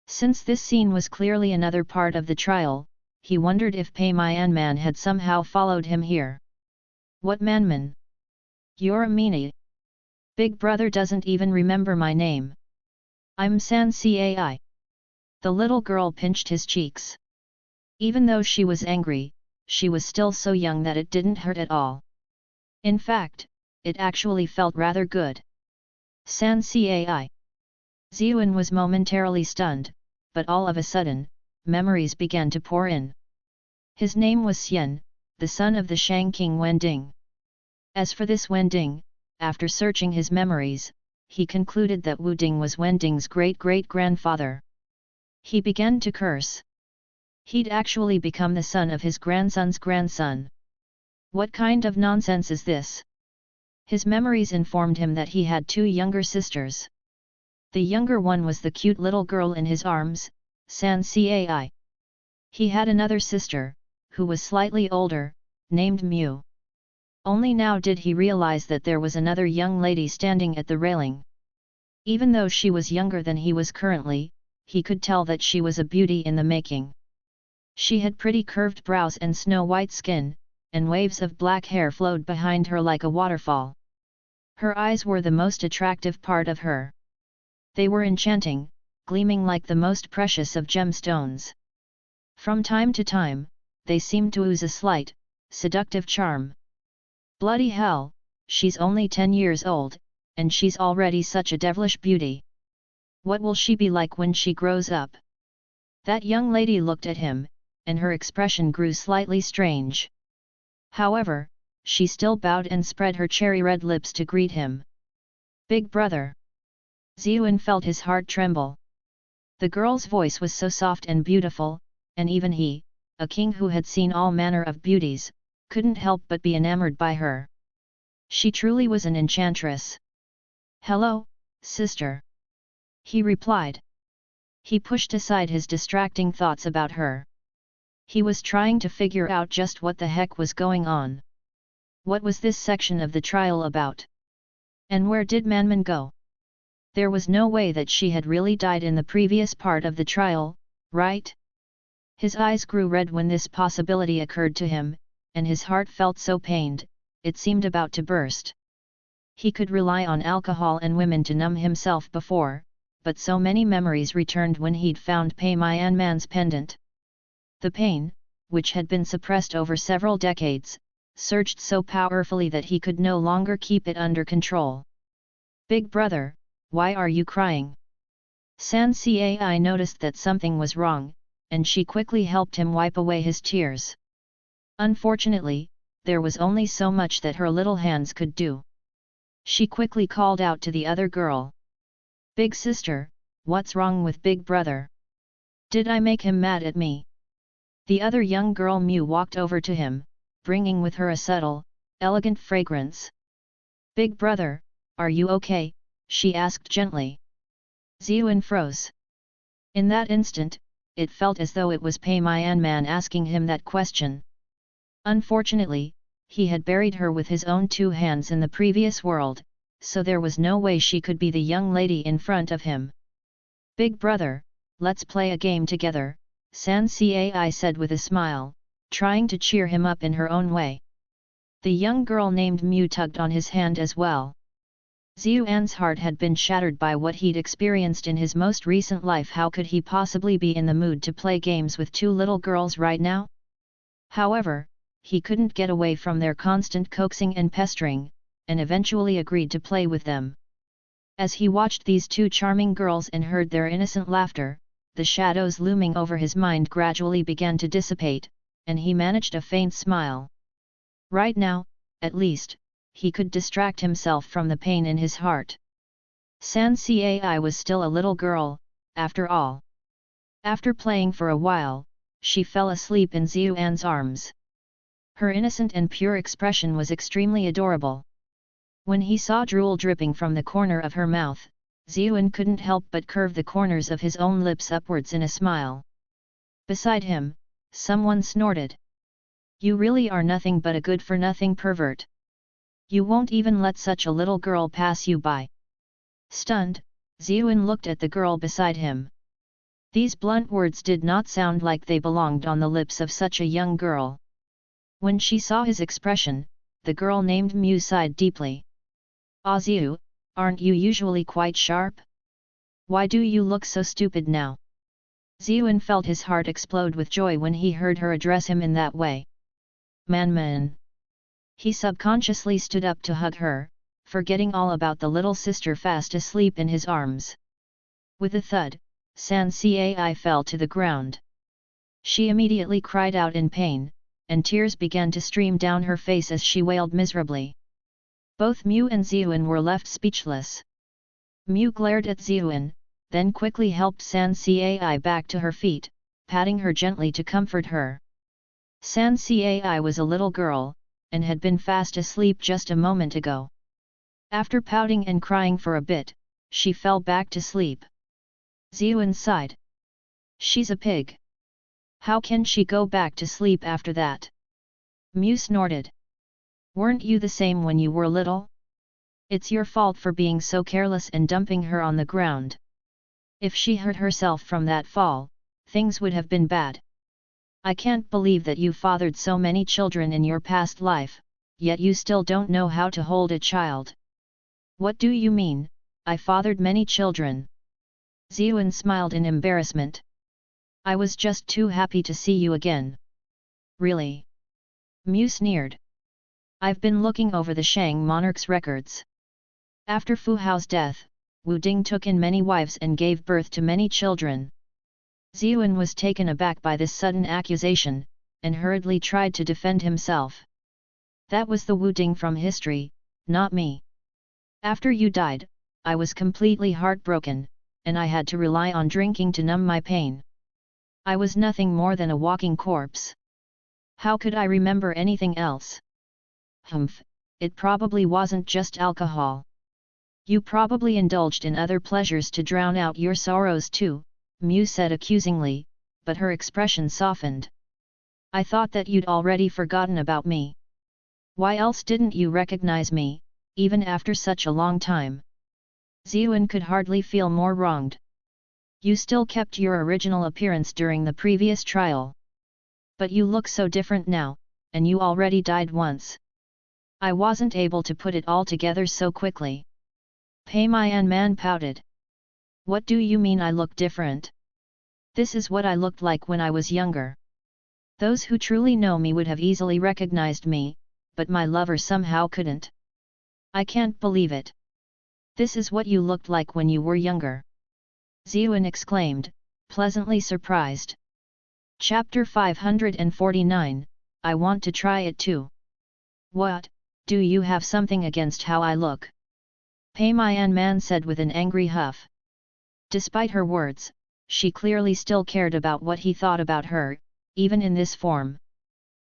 Since this scene was clearly another part of the trial, he wondered if Peimayanman had somehow followed him here. What Manman? You're a meanie. Big brother doesn't even remember my name. I'm San Cai. The little girl pinched his cheeks. Even though she was angry, she was still so young that it didn't hurt at all. In fact, it actually felt rather good. San Cai. Ziyuan was momentarily stunned, but all of a sudden, memories began to pour in. His name was Xian, the son of the Shang King Wending. As for this Wending, after searching his memories, he concluded that Wu Ding was Wending's great-great-grandfather. He began to curse. He'd actually become the son of his grandson's grandson. What kind of nonsense is this? His memories informed him that he had 2 younger sisters. The younger one was the cute little girl in his arms, San Cai. He had another sister, who was slightly older, named Mu. Only now did he realize that there was another young lady standing at the railing. Even though she was younger than he was currently, he could tell that she was a beauty in the making. She had pretty curved brows and snow-white skin, and waves of black hair flowed behind her like a waterfall. Her eyes were the most attractive part of her. They were enchanting, gleaming like the most precious of gemstones. From time to time, they seemed to ooze a slight, seductive charm. Bloody hell, she's only 10 years old, and she's already such a devilish beauty. What will she be like when she grows up? That young lady looked at him, and her expression grew slightly strange. However, she still bowed and spread her cherry-red lips to greet him. Big brother. Ziyuan felt his heart tremble. The girl's voice was so soft and beautiful, and even he, a king who had seen all manner of beauties, couldn't help but be enamored by her. She truly was an enchantress. Hello, sister. He replied. He pushed aside his distracting thoughts about her. He was trying to figure out just what the heck was going on. What was this section of the trial about? And where did Manman go? There was no way that she had really died in the previous part of the trial, right? His eyes grew red when this possibility occurred to him, and his heart felt so pained, it seemed about to burst. He could rely on alcohol and women to numb himself before, but so many memories returned when he'd found Pei Myanmar's pendant. The pain, which had been suppressed over several decades, surged so powerfully that he could no longer keep it under control. Big brother, why are you crying? San Cai noticed that something was wrong, and she quickly helped him wipe away his tears. Unfortunately, there was only so much that her little hands could do. She quickly called out to the other girl. Big sister, what's wrong with big brother? Did I make him mad at me? The other young girl Mu walked over to him, bringing with her a subtle, elegant fragrance. Big brother, are you okay? She asked gently. Ziyuan froze. In that instant, it felt as though it was Pei Myanmar asking him that question. Unfortunately, he had buried her with his own 2 hands in the previous world, so there was no way she could be the young lady in front of him. Big brother, let's play a game together, San Cai said with a smile, trying to cheer him up in her own way. The young girl named Mu tugged on his hand as well. Ziyuan's heart had been shattered by what he'd experienced in his most recent life. How could he possibly be in the mood to play games with 2 little girls right now? However, he couldn't get away from their constant coaxing and pestering, and eventually agreed to play with them. As he watched these 2 charming girls and heard their innocent laughter, the shadows looming over his mind gradually began to dissipate, and he managed a faint smile. Right now, at least, he could distract himself from the pain in his heart. San Cai was still a little girl, after all. After playing for a while, she fell asleep in Ziyuan's arms. Her innocent and pure expression was extremely adorable. When he saw drool dripping from the corner of her mouth, Ziyuan couldn't help but curve the corners of his own lips upwards in a smile. Beside him, someone snorted. You really are nothing but a good-for-nothing pervert. You won't even let such a little girl pass you by. Stunned, Ziyuan looked at the girl beside him. These blunt words did not sound like they belonged on the lips of such a young girl. When she saw his expression, the girl named Mu sighed deeply. Ah Ziyu, aren't you usually quite sharp? Why do you look so stupid now? Ziyuan felt his heart explode with joy when he heard her address him in that way. Manman. He subconsciously stood up to hug her, forgetting all about the little sister fast asleep in his arms. With a thud, San Cai fell to the ground. She immediately cried out in pain, and tears began to stream down her face as she wailed miserably. Both Mu and Ziyuan were left speechless. Mu glared at Ziyuan, then quickly helped San Cai back to her feet, patting her gently to comfort her. San Cai was a little girl, and had been fast asleep just a moment ago. After pouting and crying for a bit, she fell back to sleep. Ziyuan sighed. She's a pig. How can she go back to sleep after that? Mu snorted. Weren't you the same when you were little? It's your fault for being so careless and dumping her on the ground. If she hurt herself from that fall, things would have been bad. I can't believe that you fathered so many children in your past life, yet you still don't know how to hold a child. What do you mean, I fathered many children? Ziyuan smiled in embarrassment. I was just too happy to see you again. Really? Mu sneered. I've been looking over the Shang monarch's records. After Fu Hao's death, Wu Ding took in many wives and gave birth to many children. Ziyuan was taken aback by this sudden accusation, and hurriedly tried to defend himself. That was the Wu Ding from history, not me. After you died, I was completely heartbroken, and I had to rely on drinking to numb my pain. I was nothing more than a walking corpse. How could I remember anything else? Humph, it probably wasn't just alcohol. You probably indulged in other pleasures to drown out your sorrows too, Mu said accusingly, but her expression softened. I thought that you'd already forgotten about me. Why else didn't you recognize me, even after such a long time? Ziyuan could hardly feel more wronged. You still kept your original appearance during the previous trial. But you look so different now, and you already died once. I wasn't able to put it all together so quickly. Pei Man pouted. What do you mean I look different? This is what I looked like when I was younger. Those who truly know me would have easily recognized me, but my lover somehow couldn't. I can't believe it. This is what you looked like when you were younger. Ziyuan exclaimed, pleasantly surprised. Chapter 549, I want to try it too. What, do you have something against how I look? Pei Man said with an angry huff. Despite her words, she clearly still cared about what he thought about her, even in this form.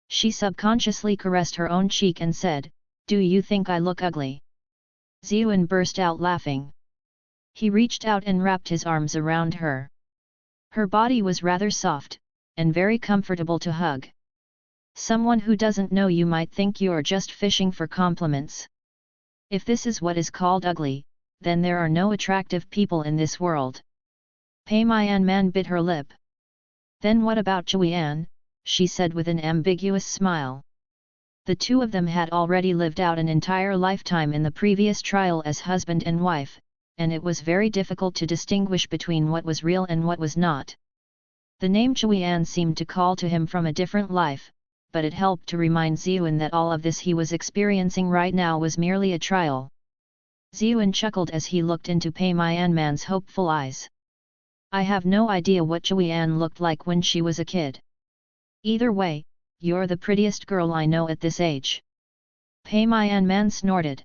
She subconsciously caressed her own cheek and said, Do you think I look ugly? Ziyuan burst out laughing. He reached out and wrapped his arms around her. Her body was rather soft, and very comfortable to hug. Someone who doesn't know you might think you're just fishing for compliments. If this is what is called ugly, then there are no attractive people in this world. Pei Man bit her lip. Then what about Chuyan? She said with an ambiguous smile. The two of them had already lived out an entire lifetime in the previous trial as husband and wife, and it was very difficult to distinguish between what was real and what was not. The name Chuyan seemed to call to him from a different life, but it helped to remind Ziyuan that all of this he was experiencing right now was merely a trial. Ziyuan chuckled as he looked into Pei Man's hopeful eyes. I have no idea what Chuyan looked like when she was a kid. Either way, you're the prettiest girl I know at this age. Pei Man snorted.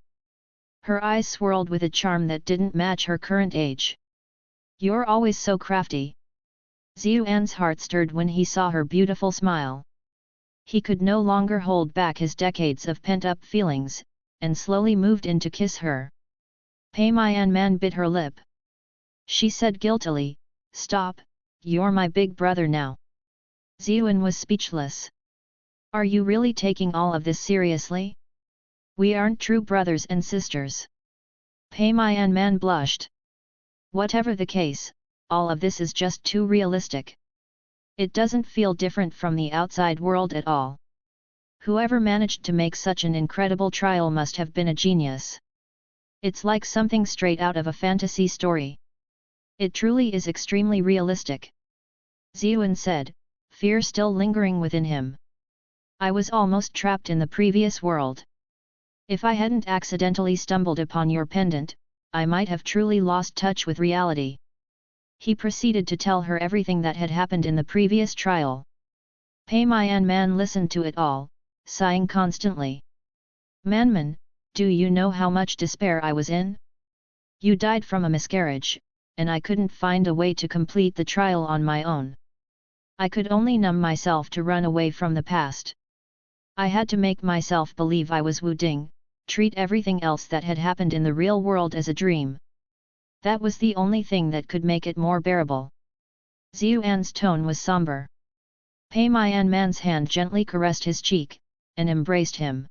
Her eyes swirled with a charm that didn't match her current age. You're always so crafty. Ziyuan's heart stirred when he saw her beautiful smile. He could no longer hold back his decades of pent-up feelings, and slowly moved in to kiss her. Pei Man bit her lip. She said guiltily, Stop, you're my big brother now. Ziyuan was speechless. Are you really taking all of this seriously? We aren't true brothers and sisters. Pei Man blushed. Whatever the case, all of this is just too realistic. It doesn't feel different from the outside world at all. Whoever managed to make such an incredible trial must have been a genius. It's like something straight out of a fantasy story. It truly is extremely realistic. Ziyuan said, fear still lingering within him. I was almost trapped in the previous world. If I hadn't accidentally stumbled upon your pendant, I might have truly lost touch with reality. He proceeded to tell her everything that had happened in the previous trial. Pei Man listened to it all, sighing constantly. Manman, do you know how much despair I was in? You died from a miscarriage, and I couldn't find a way to complete the trial on my own. I could only numb myself to run away from the past. I had to make myself believe I was Wu Ding, treat everything else that had happened in the real world as a dream. That was the only thing that could make it more bearable. Ziyuan's tone was somber. Pei Man's hand gently caressed his cheek, and embraced him.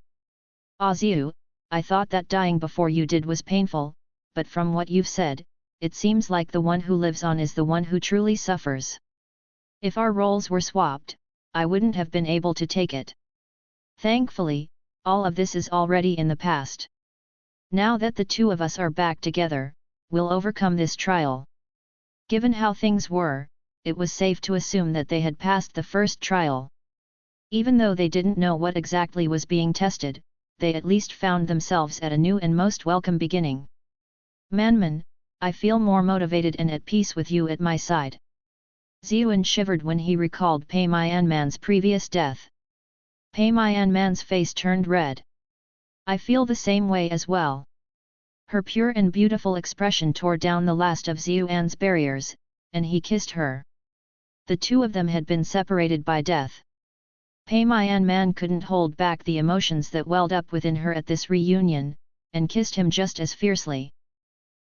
Ah Ziyu, I thought that dying before you did was painful, but from what you've said, it seems like the one who lives on is the one who truly suffers. If our roles were swapped, I wouldn't have been able to take it. Thankfully, all of this is already in the past. Now that the two of us are back together, we'll overcome this trial. Given how things were, it was safe to assume that they had passed the first trial. Even though they didn't know what exactly was being tested, they at least found themselves at a new and most welcome beginning. Manman, I feel more motivated and at peace with you at my side. Ziyuan shivered when he recalled Pei Myanman's previous death. Pei Myanman's face turned red. I feel the same way as well. Her pure and beautiful expression tore down the last of Ziyuan's barriers, and he kissed her. The two of them had been separated by death. Pei Myanman couldn't hold back the emotions that welled up within her at this reunion, and kissed him just as fiercely.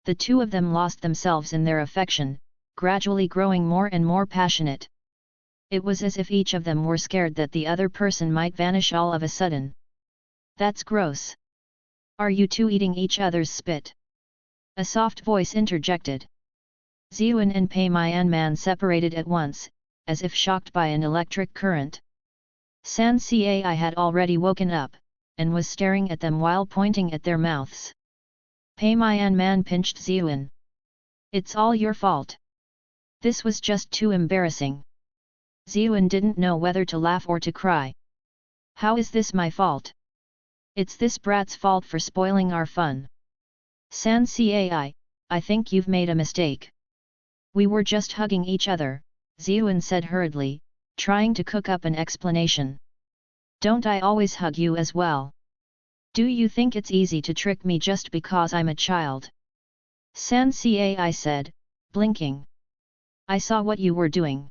The two of them lost themselves in their affection, gradually growing more and more passionate. It was as if each of them were scared that the other person might vanish all of a sudden. That's gross. Are you two eating each other's spit? A soft voice interjected. Ziyuan and Pei Myanman separated at once, as if shocked by an electric current. San Cai had already woken up, and was staring at them while pointing at their mouths. Pei Myanman pinched Ziyuan. It's all your fault. This was just too embarrassing. Ziyuan didn't know whether to laugh or to cry. How is this my fault? It's this brat's fault for spoiling our fun. San Cai, I think you've made a mistake. We were just hugging each other, Ziyuan said hurriedly, trying to cook up an explanation. Don't I always hug you as well? Do you think it's easy to trick me just because I'm a child? San Cai said, blinking. I saw what you were doing.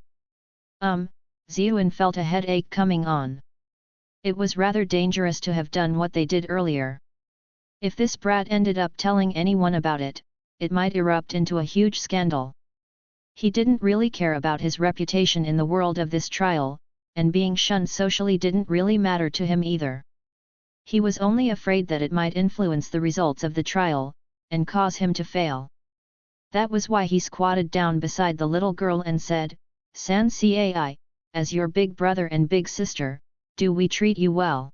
Ziyuan felt a headache coming on. It was rather dangerous to have done what they did earlier. If this brat ended up telling anyone about it, it might erupt into a huge scandal. He didn't really care about his reputation in the world of this trial, and being shunned socially didn't really matter to him either. He was only afraid that it might influence the results of the trial, and cause him to fail. That was why he squatted down beside the little girl and said, San Cai, as your big brother and big sister, do we treat you well?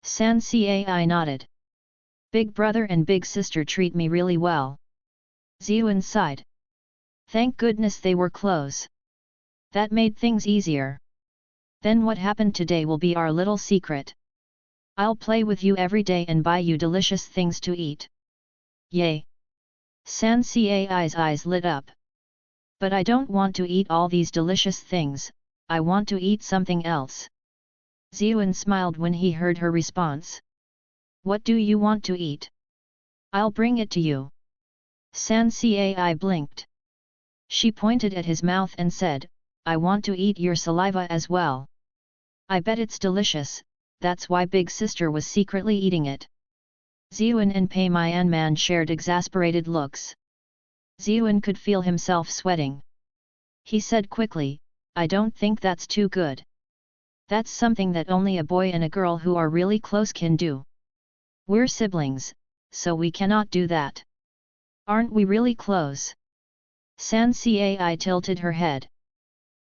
San Cai nodded. Big brother and big sister treat me really well. Ziyuan sighed. Thank goodness they were close. That made things easier. Then what happened today will be our little secret. I'll play with you every day and buy you delicious things to eat. Yay! San Cai's eyes lit up. But I don't want to eat all these delicious things, I want to eat something else. Ziyuan smiled when he heard her response. What do you want to eat? I'll bring it to you. San Cai blinked. She pointed at his mouth and said, I want to eat your saliva as well. I bet it's delicious, that's why big sister was secretly eating it. Ziyuan and Pei Myanman shared exasperated looks. Ziyuan could feel himself sweating. He said quickly, I don't think that's too good. That's something that only a boy and a girl who are really close can do. We're siblings, so we cannot do that. Aren't we really close? San Cai tilted her head.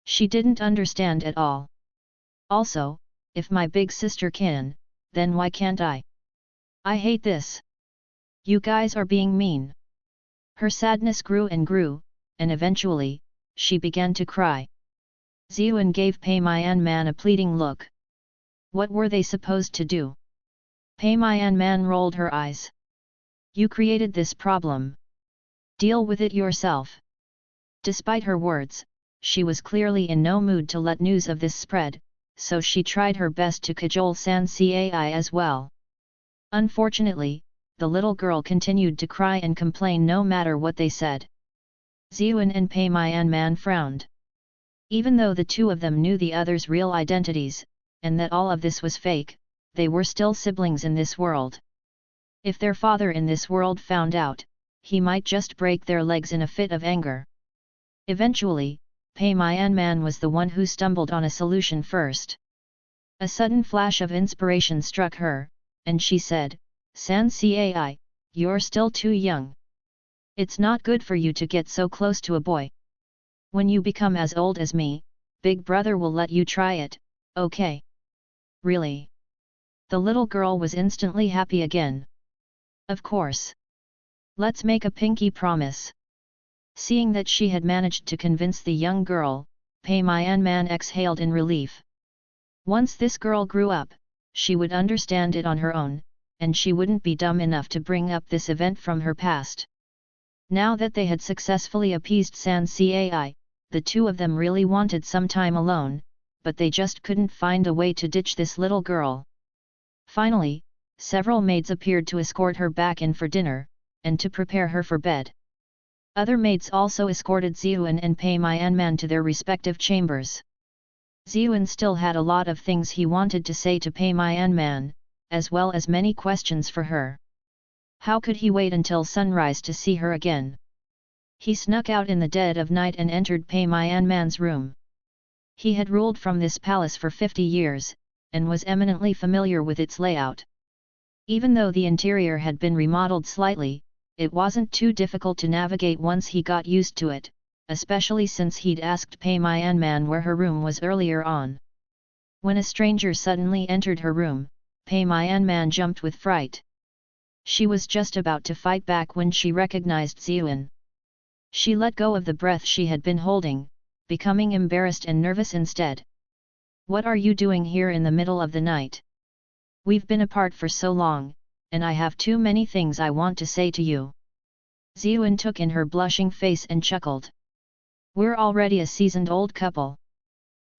She didn't understand at all. Also, if my big sister can, then why can't I? I hate this. You guys are being mean. Her sadness grew and grew, and eventually, she began to cry. Ziyuan gave Pei Myanman a pleading look. What were they supposed to do? Pei Myanman rolled her eyes. You created this problem. Deal with it yourself. Despite her words, she was clearly in no mood to let news of this spread, so she tried her best to cajole San Cai as well. Unfortunately, the little girl continued to cry and complain no matter what they said. Ziyuan and Pei Myanman frowned. Even though the two of them knew the other's real identities, and that all of this was fake, they were still siblings in this world. If their father in this world found out, he might just break their legs in a fit of anger. Eventually, Pei Myanman was the one who stumbled on a solution first. A sudden flash of inspiration struck her, and she said, San Cai, you're still too young. It's not good for you to get so close to a boy. When you become as old as me, Big Brother will let you try it, okay? Really? The little girl was instantly happy again. Of course. Let's make a pinky promise. Seeing that she had managed to convince the young girl, Pei Myanman exhaled in relief. Once this girl grew up, she would understand it on her own, and she wouldn't be dumb enough to bring up this event from her past. Now that they had successfully appeased San Cai, the two of them really wanted some time alone, but they just couldn't find a way to ditch this little girl. Finally, several maids appeared to escort her back in for dinner, and to prepare her for bed. Other maids also escorted Ziyuan and Pei Myanman to their respective chambers. Ziyuan still had a lot of things he wanted to say to Pei Myanman, as well as many questions for her. How could he wait until sunrise to see her again? He snuck out in the dead of night and entered Pei Myanman's room. He had ruled from this palace for 50 years, and was eminently familiar with its layout. Even though the interior had been remodeled slightly, it wasn't too difficult to navigate once he got used to it, especially since he'd asked Pei Myanman where her room was earlier on. When a stranger suddenly entered her room, Pei Myanman jumped with fright. She was just about to fight back when she recognized Ziyuan. She let go of the breath she had been holding, becoming embarrassed and nervous instead. "What are you doing here in the middle of the night? We've been apart for so long, and I have too many things I want to say to you." Ziyuan took in her blushing face and chuckled. "We're already a seasoned old couple.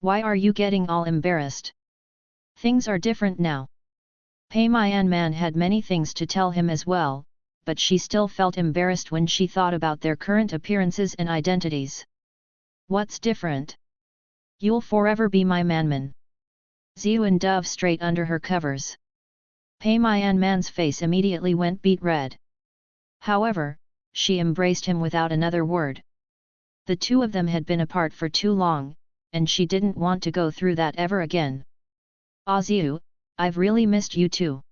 Why are you getting all embarrassed? Things are different now." Pei Myanman had many things to tell him as well, but she still felt embarrassed when she thought about their current appearances and identities. "What's different? You'll forever be my manman." Ziyuan dove straight under her covers. Pei Myanman's face immediately went beet red. However, she embraced him without another word. The two of them had been apart for too long, and she didn't want to go through that ever again. "Ah Ziyu, I've really missed you too."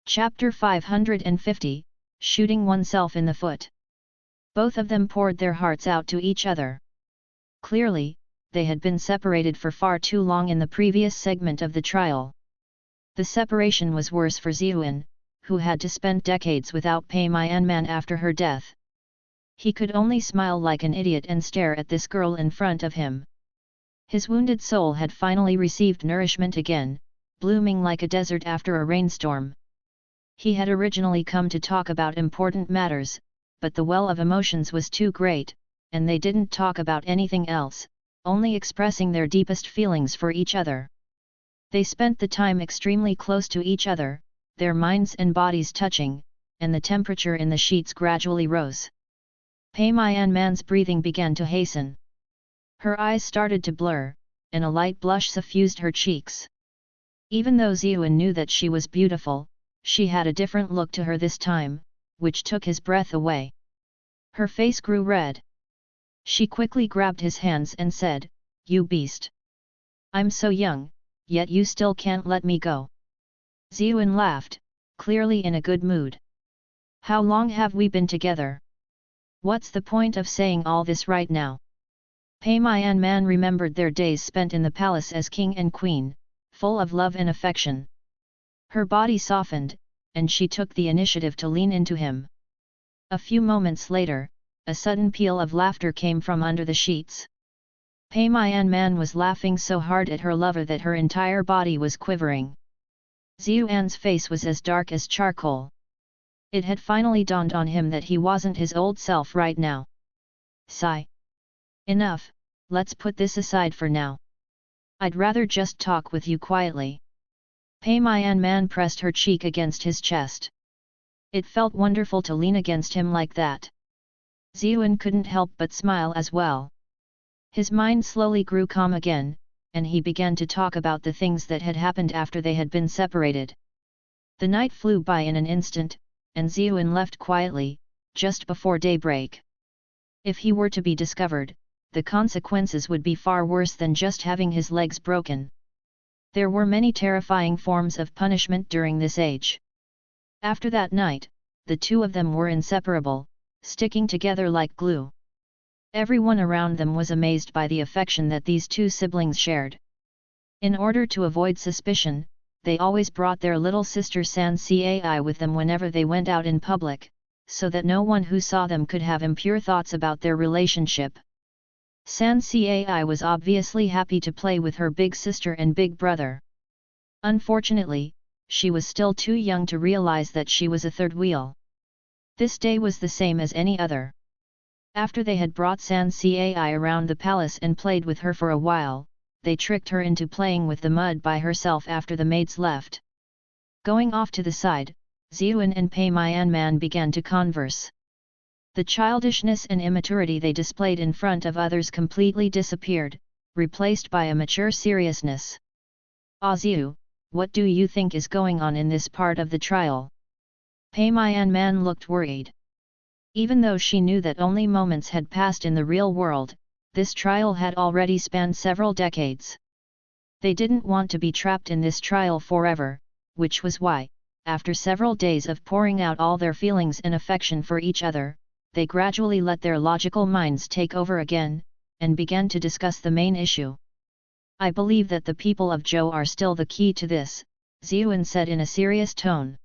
Chapter 550, Shooting Oneself in the Foot. Both of them poured their hearts out to each other. Clearly, they had been separated for far too long in the previous segment of the trial. The separation was worse for Ziyuan, who had to spend decades without Pei Myanman after her death. He could only smile like an idiot and stare at this girl in front of him. His wounded soul had finally received nourishment again, blooming like a desert after a rainstorm. He had originally come to talk about important matters, but the well of emotions was too great, and they didn't talk about anything else, only expressing their deepest feelings for each other. They spent the time extremely close to each other, their minds and bodies touching, and the temperature in the sheets gradually rose. Pei Myanman's breathing began to hasten. Her eyes started to blur, and a light blush suffused her cheeks. Even though Ziyuan knew that she was beautiful, she had a different look to her this time, which took his breath away. Her face grew red. She quickly grabbed his hands and said, "You beast! I'm so young, yet you still can't let me go." Ziyuan laughed, clearly in a good mood. "How long have we been together? What's the point of saying all this right now?" Pei Myanman remembered their days spent in the palace as king and queen, full of love and affection. Her body softened, and she took the initiative to lean into him. A few moments later, a sudden peal of laughter came from under the sheets. Pei Myanman was laughing so hard at her lover that her entire body was quivering. Ziyuan's face was as dark as charcoal. It had finally dawned on him that he wasn't his old self right now. Sigh. "Enough, let's put this aside for now. I'd rather just talk with you quietly." Pei Myanman pressed her cheek against his chest. It felt wonderful to lean against him like that. Ziyuan couldn't help but smile as well. His mind slowly grew calm again, and he began to talk about the things that had happened after they had been separated. The night flew by in an instant, and Ziyuan left quietly, just before daybreak. If he were to be discovered, the consequences would be far worse than just having his legs broken. There were many terrifying forms of punishment during this age. After that night, the two of them were inseparable, sticking together like glue. Everyone around them was amazed by the affection that these two siblings shared. In order to avoid suspicion, they always brought their little sister San Cai with them whenever they went out in public, so that no one who saw them could have impure thoughts about their relationship. San Cai was obviously happy to play with her big sister and big brother. Unfortunately, she was still too young to realize that she was a third wheel. This day was the same as any other. After they had brought San Cai around the palace and played with her for a while, they tricked her into playing with the mud by herself after the maids left. Going off to the side, Ziyuan and Pei Mianman began to converse. The childishness and immaturity they displayed in front of others completely disappeared, replaced by a mature seriousness. Ziyu, what do you think is going on in this part of the trial? Pei Mianman looked worried. Even though she knew that only moments had passed in the real world, this trial had already spanned several decades. They didn't want to be trapped in this trial forever, which was why, after several days of pouring out all their feelings and affection for each other, they gradually let their logical minds take over again, and began to discuss the main issue. I believe that the people of Zhou are still the key to this, Ziyuan said in a serious tone.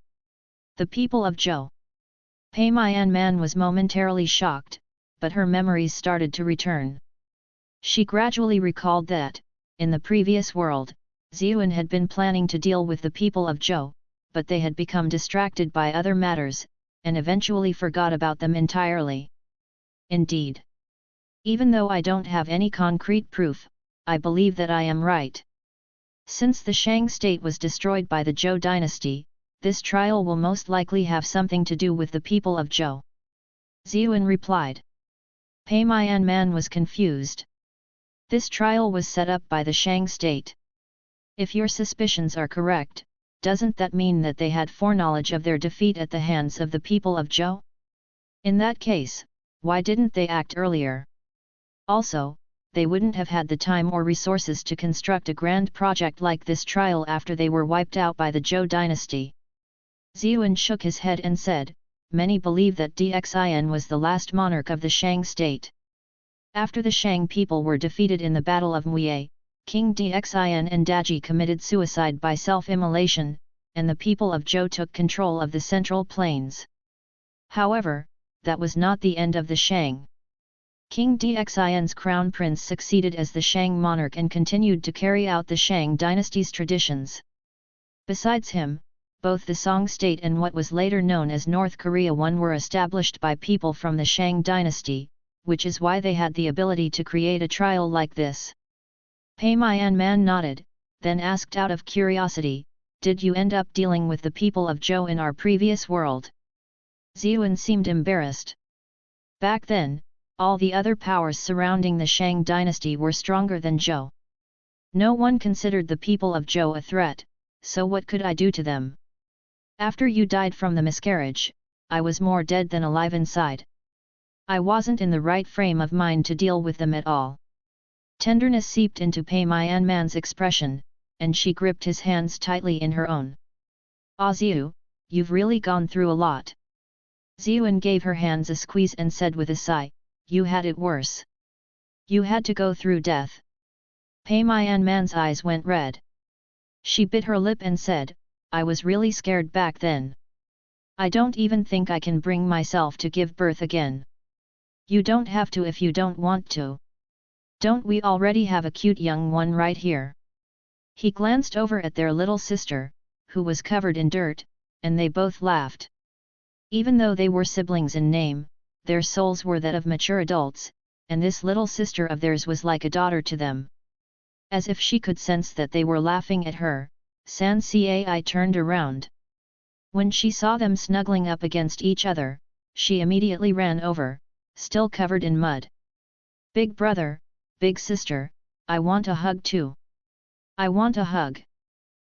The people of Zhou. Pei Mianman was momentarily shocked, but her memories started to return. She gradually recalled that, in the previous world, Ziyuan had been planning to deal with the people of Zhou, but they had become distracted by other matters, and eventually forgot about them entirely. Indeed. Even though I don't have any concrete proof, I believe that I am right. Since the Shang state was destroyed by the Zhou dynasty, this trial will most likely have something to do with the people of Zhou. Ziyuan replied. Pei Mianman was confused. This trial was set up by the Shang state. If your suspicions are correct, doesn't that mean that they had foreknowledge of their defeat at the hands of the people of Zhou? In that case, why didn't they act earlier? Also, they wouldn't have had the time or resources to construct a grand project like this trial after they were wiped out by the Zhou dynasty. Ziyuan shook his head and said, many believe that Dxin was the last monarch of the Shang state. After the Shang people were defeated in the Battle of Muye, King Dxin and Daji committed suicide by self-immolation, and the people of Zhou took control of the central plains. However, that was not the end of the Shang. King Dxin's crown prince succeeded as the Shang monarch and continued to carry out the Shang dynasty's traditions. Besides him, both the Song state and what was later known as North Korea were established by people from the Shang dynasty, which is why they had the ability to create a trial like this. Pei Mianman nodded, then asked out of curiosity, did you end up dealing with the people of Zhou in our previous world? Ziyuan seemed embarrassed. Back then, all the other powers surrounding the Shang dynasty were stronger than Zhou. No one considered the people of Zhou a threat, so what could I do to them? After you died from the miscarriage, I was more dead than alive inside. I wasn't in the right frame of mind to deal with them at all. Tenderness seeped into Pei Mianman's expression, and she gripped his hands tightly in her own. Ziyu, you've really gone through a lot. Ziyuan gave her hands a squeeze and said with a sigh, you had it worse. You had to go through death. Pei Mianman's eyes went red. She bit her lip and said, I was really scared back then. I don't even think I can bring myself to give birth again. You don't have to if you don't want to. Don't we already have a cute young one right here? He glanced over at their little sister, who was covered in dirt, and they both laughed. Even though they were siblings in name, their souls were that of mature adults, and this little sister of theirs was like a daughter to them. As if she could sense that they were laughing at her, San Cai turned around. When she saw them snuggling up against each other, she immediately ran over, still covered in mud. Big brother, big sister, I want a hug too. I want a hug.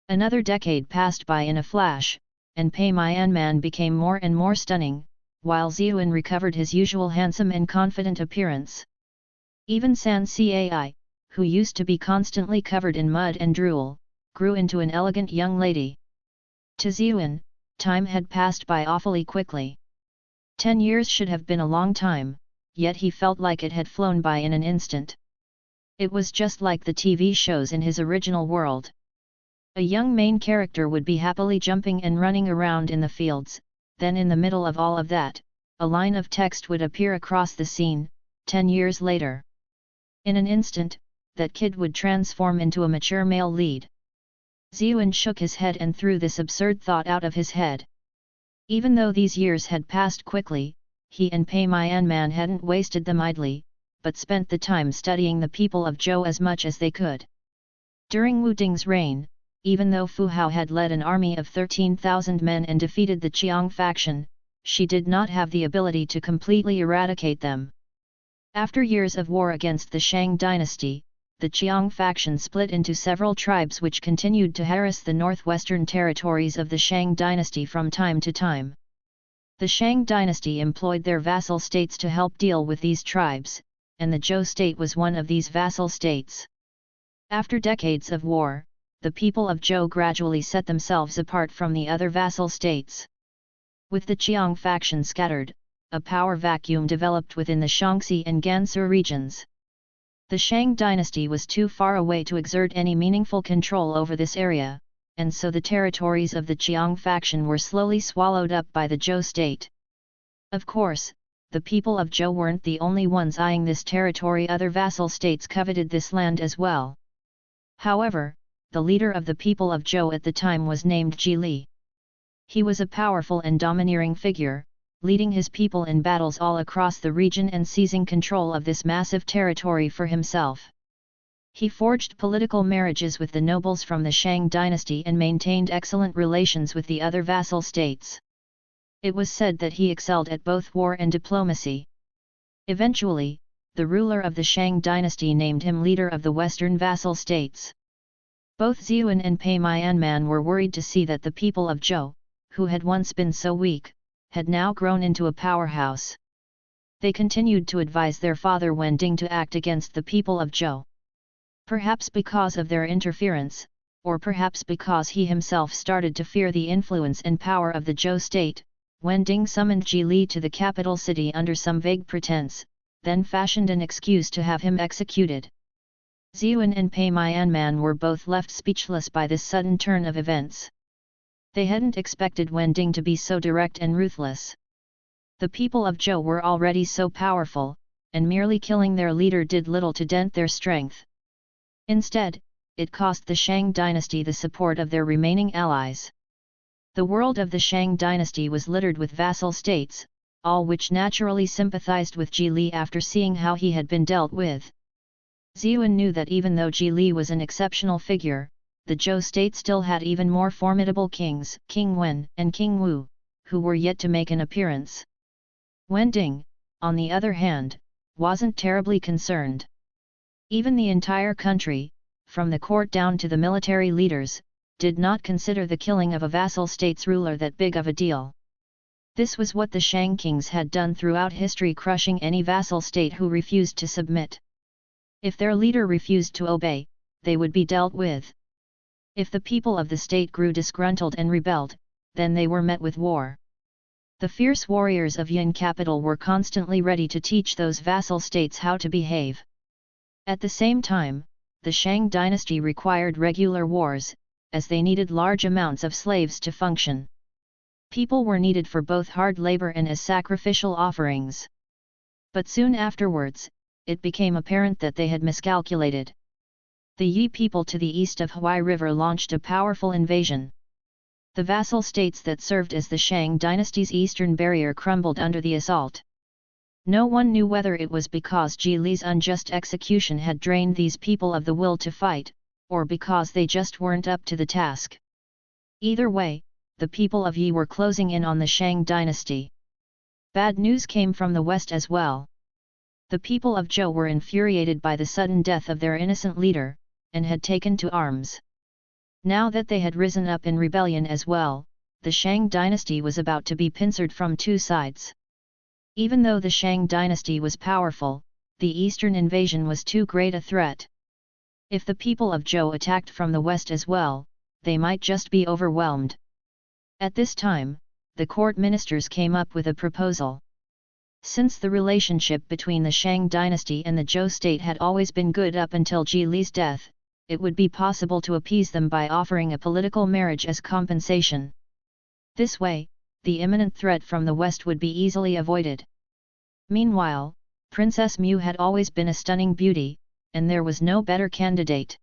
Another decade passed by in a flash, and Pei Mianman became more and more stunning, while Ziyuan recovered his usual handsome and confident appearance. Even San Cai, who used to be constantly covered in mud and drool, grew into an elegant young lady. To Ziyuan, time had passed by awfully quickly. 10 years should have been a long time, yet he felt like it had flown by in an instant. It was just like the TV shows in his original world. A young main character would be happily jumping and running around in the fields, then in the middle of all of that, a line of text would appear across the scene, 10 years later. In an instant, that kid would transform into a mature male lead. Ziyuan shook his head and threw this absurd thought out of his head. Even though these years had passed quickly, he and Pei Mianman hadn't wasted them idly, but spent the time studying the people of Zhou as much as they could. During Wu Ding's reign, even though Fu Hao had led an army of 13,000 men and defeated the Qiang faction, she did not have the ability to completely eradicate them. After years of war against the Shang dynasty, the Qiang faction split into several tribes which continued to harass the northwestern territories of the Shang dynasty from time to time. The Shang dynasty employed their vassal states to help deal with these tribes, and the Zhou state was one of these vassal states. After decades of war, the people of Zhou gradually set themselves apart from the other vassal states. With the Qiang faction scattered, a power vacuum developed within the Shaanxi and Gansu regions. The Shang dynasty was too far away to exert any meaningful control over this area, and so the territories of the Qiang faction were slowly swallowed up by the Zhou state. Of course, the people of Zhou weren't the only ones eyeing this territory. Other vassal states coveted this land as well. However, the leader of the people of Zhou at the time was named Ji Li. He was a powerful and domineering figure, leading his people in battles all across the region and seizing control of this massive territory for himself. He forged political marriages with the nobles from the Shang dynasty and maintained excellent relations with the other vassal states. It was said that he excelled at both war and diplomacy. Eventually, the ruler of the Shang dynasty named him leader of the western vassal states. Both Ziyuan and Pei Mianman were worried to see that the people of Zhou, who had once been so weak, had now grown into a powerhouse. They continued to advise their father Wen Ding to act against the people of Zhou. Perhaps because of their interference, or perhaps because he himself started to fear the influence and power of the Zhou state, Wen Ding summoned Ji Li to the capital city under some vague pretense, then fashioned an excuse to have him executed. Ziyuan and Pei Mianman were both left speechless by this sudden turn of events. They hadn't expected Wen Ding to be so direct and ruthless. The people of Zhou were already so powerful, and merely killing their leader did little to dent their strength. Instead, it cost the Shang dynasty the support of their remaining allies. The world of the Shang dynasty was littered with vassal states, all which naturally sympathized with Ji Li after seeing how he had been dealt with. Ziyuan knew that even though Ji Li was an exceptional figure, the Zhou state still had even more formidable kings, King Wen and King Wu, who were yet to make an appearance. Wen Ding, on the other hand, wasn't terribly concerned. Even the entire country, from the court down to the military leaders, did not consider the killing of a vassal state's ruler that big of a deal. This was what the Shang kings had done throughout history, crushing any vassal state who refused to submit. If their leader refused to obey, they would be dealt with. If the people of the state grew disgruntled and rebelled, then they were met with war. The fierce warriors of Yin capital were constantly ready to teach those vassal states how to behave. At the same time, the Shang dynasty required regular wars, as they needed large amounts of slaves to function. People were needed for both hard labor and as sacrificial offerings. But soon afterwards, it became apparent that they had miscalculated. The Yi people to the east of Huai River launched a powerful invasion. The vassal states that served as the Shang dynasty's eastern barrier crumbled under the assault. No one knew whether it was because Ji Li's unjust execution had drained these people of the will to fight, or because they just weren't up to the task. Either way, the people of Yi were closing in on the Shang dynasty. Bad news came from the west as well. The people of Zhou were infuriated by the sudden death of their innocent leader, and had taken to arms. Now that they had risen up in rebellion as well, the Shang dynasty was about to be pincered from two sides. Even though the Shang dynasty was powerful, the eastern invasion was too great a threat. If the people of Zhou attacked from the west as well, they might just be overwhelmed. At this time, the court ministers came up with a proposal. Since the relationship between the Shang dynasty and the Zhou state had always been good up until Ji Li's death, it would be possible to appease them by offering a political marriage as compensation. This way, the imminent threat from the west would be easily avoided. Meanwhile, Princess Mu had always been a stunning beauty, and there was no better candidate.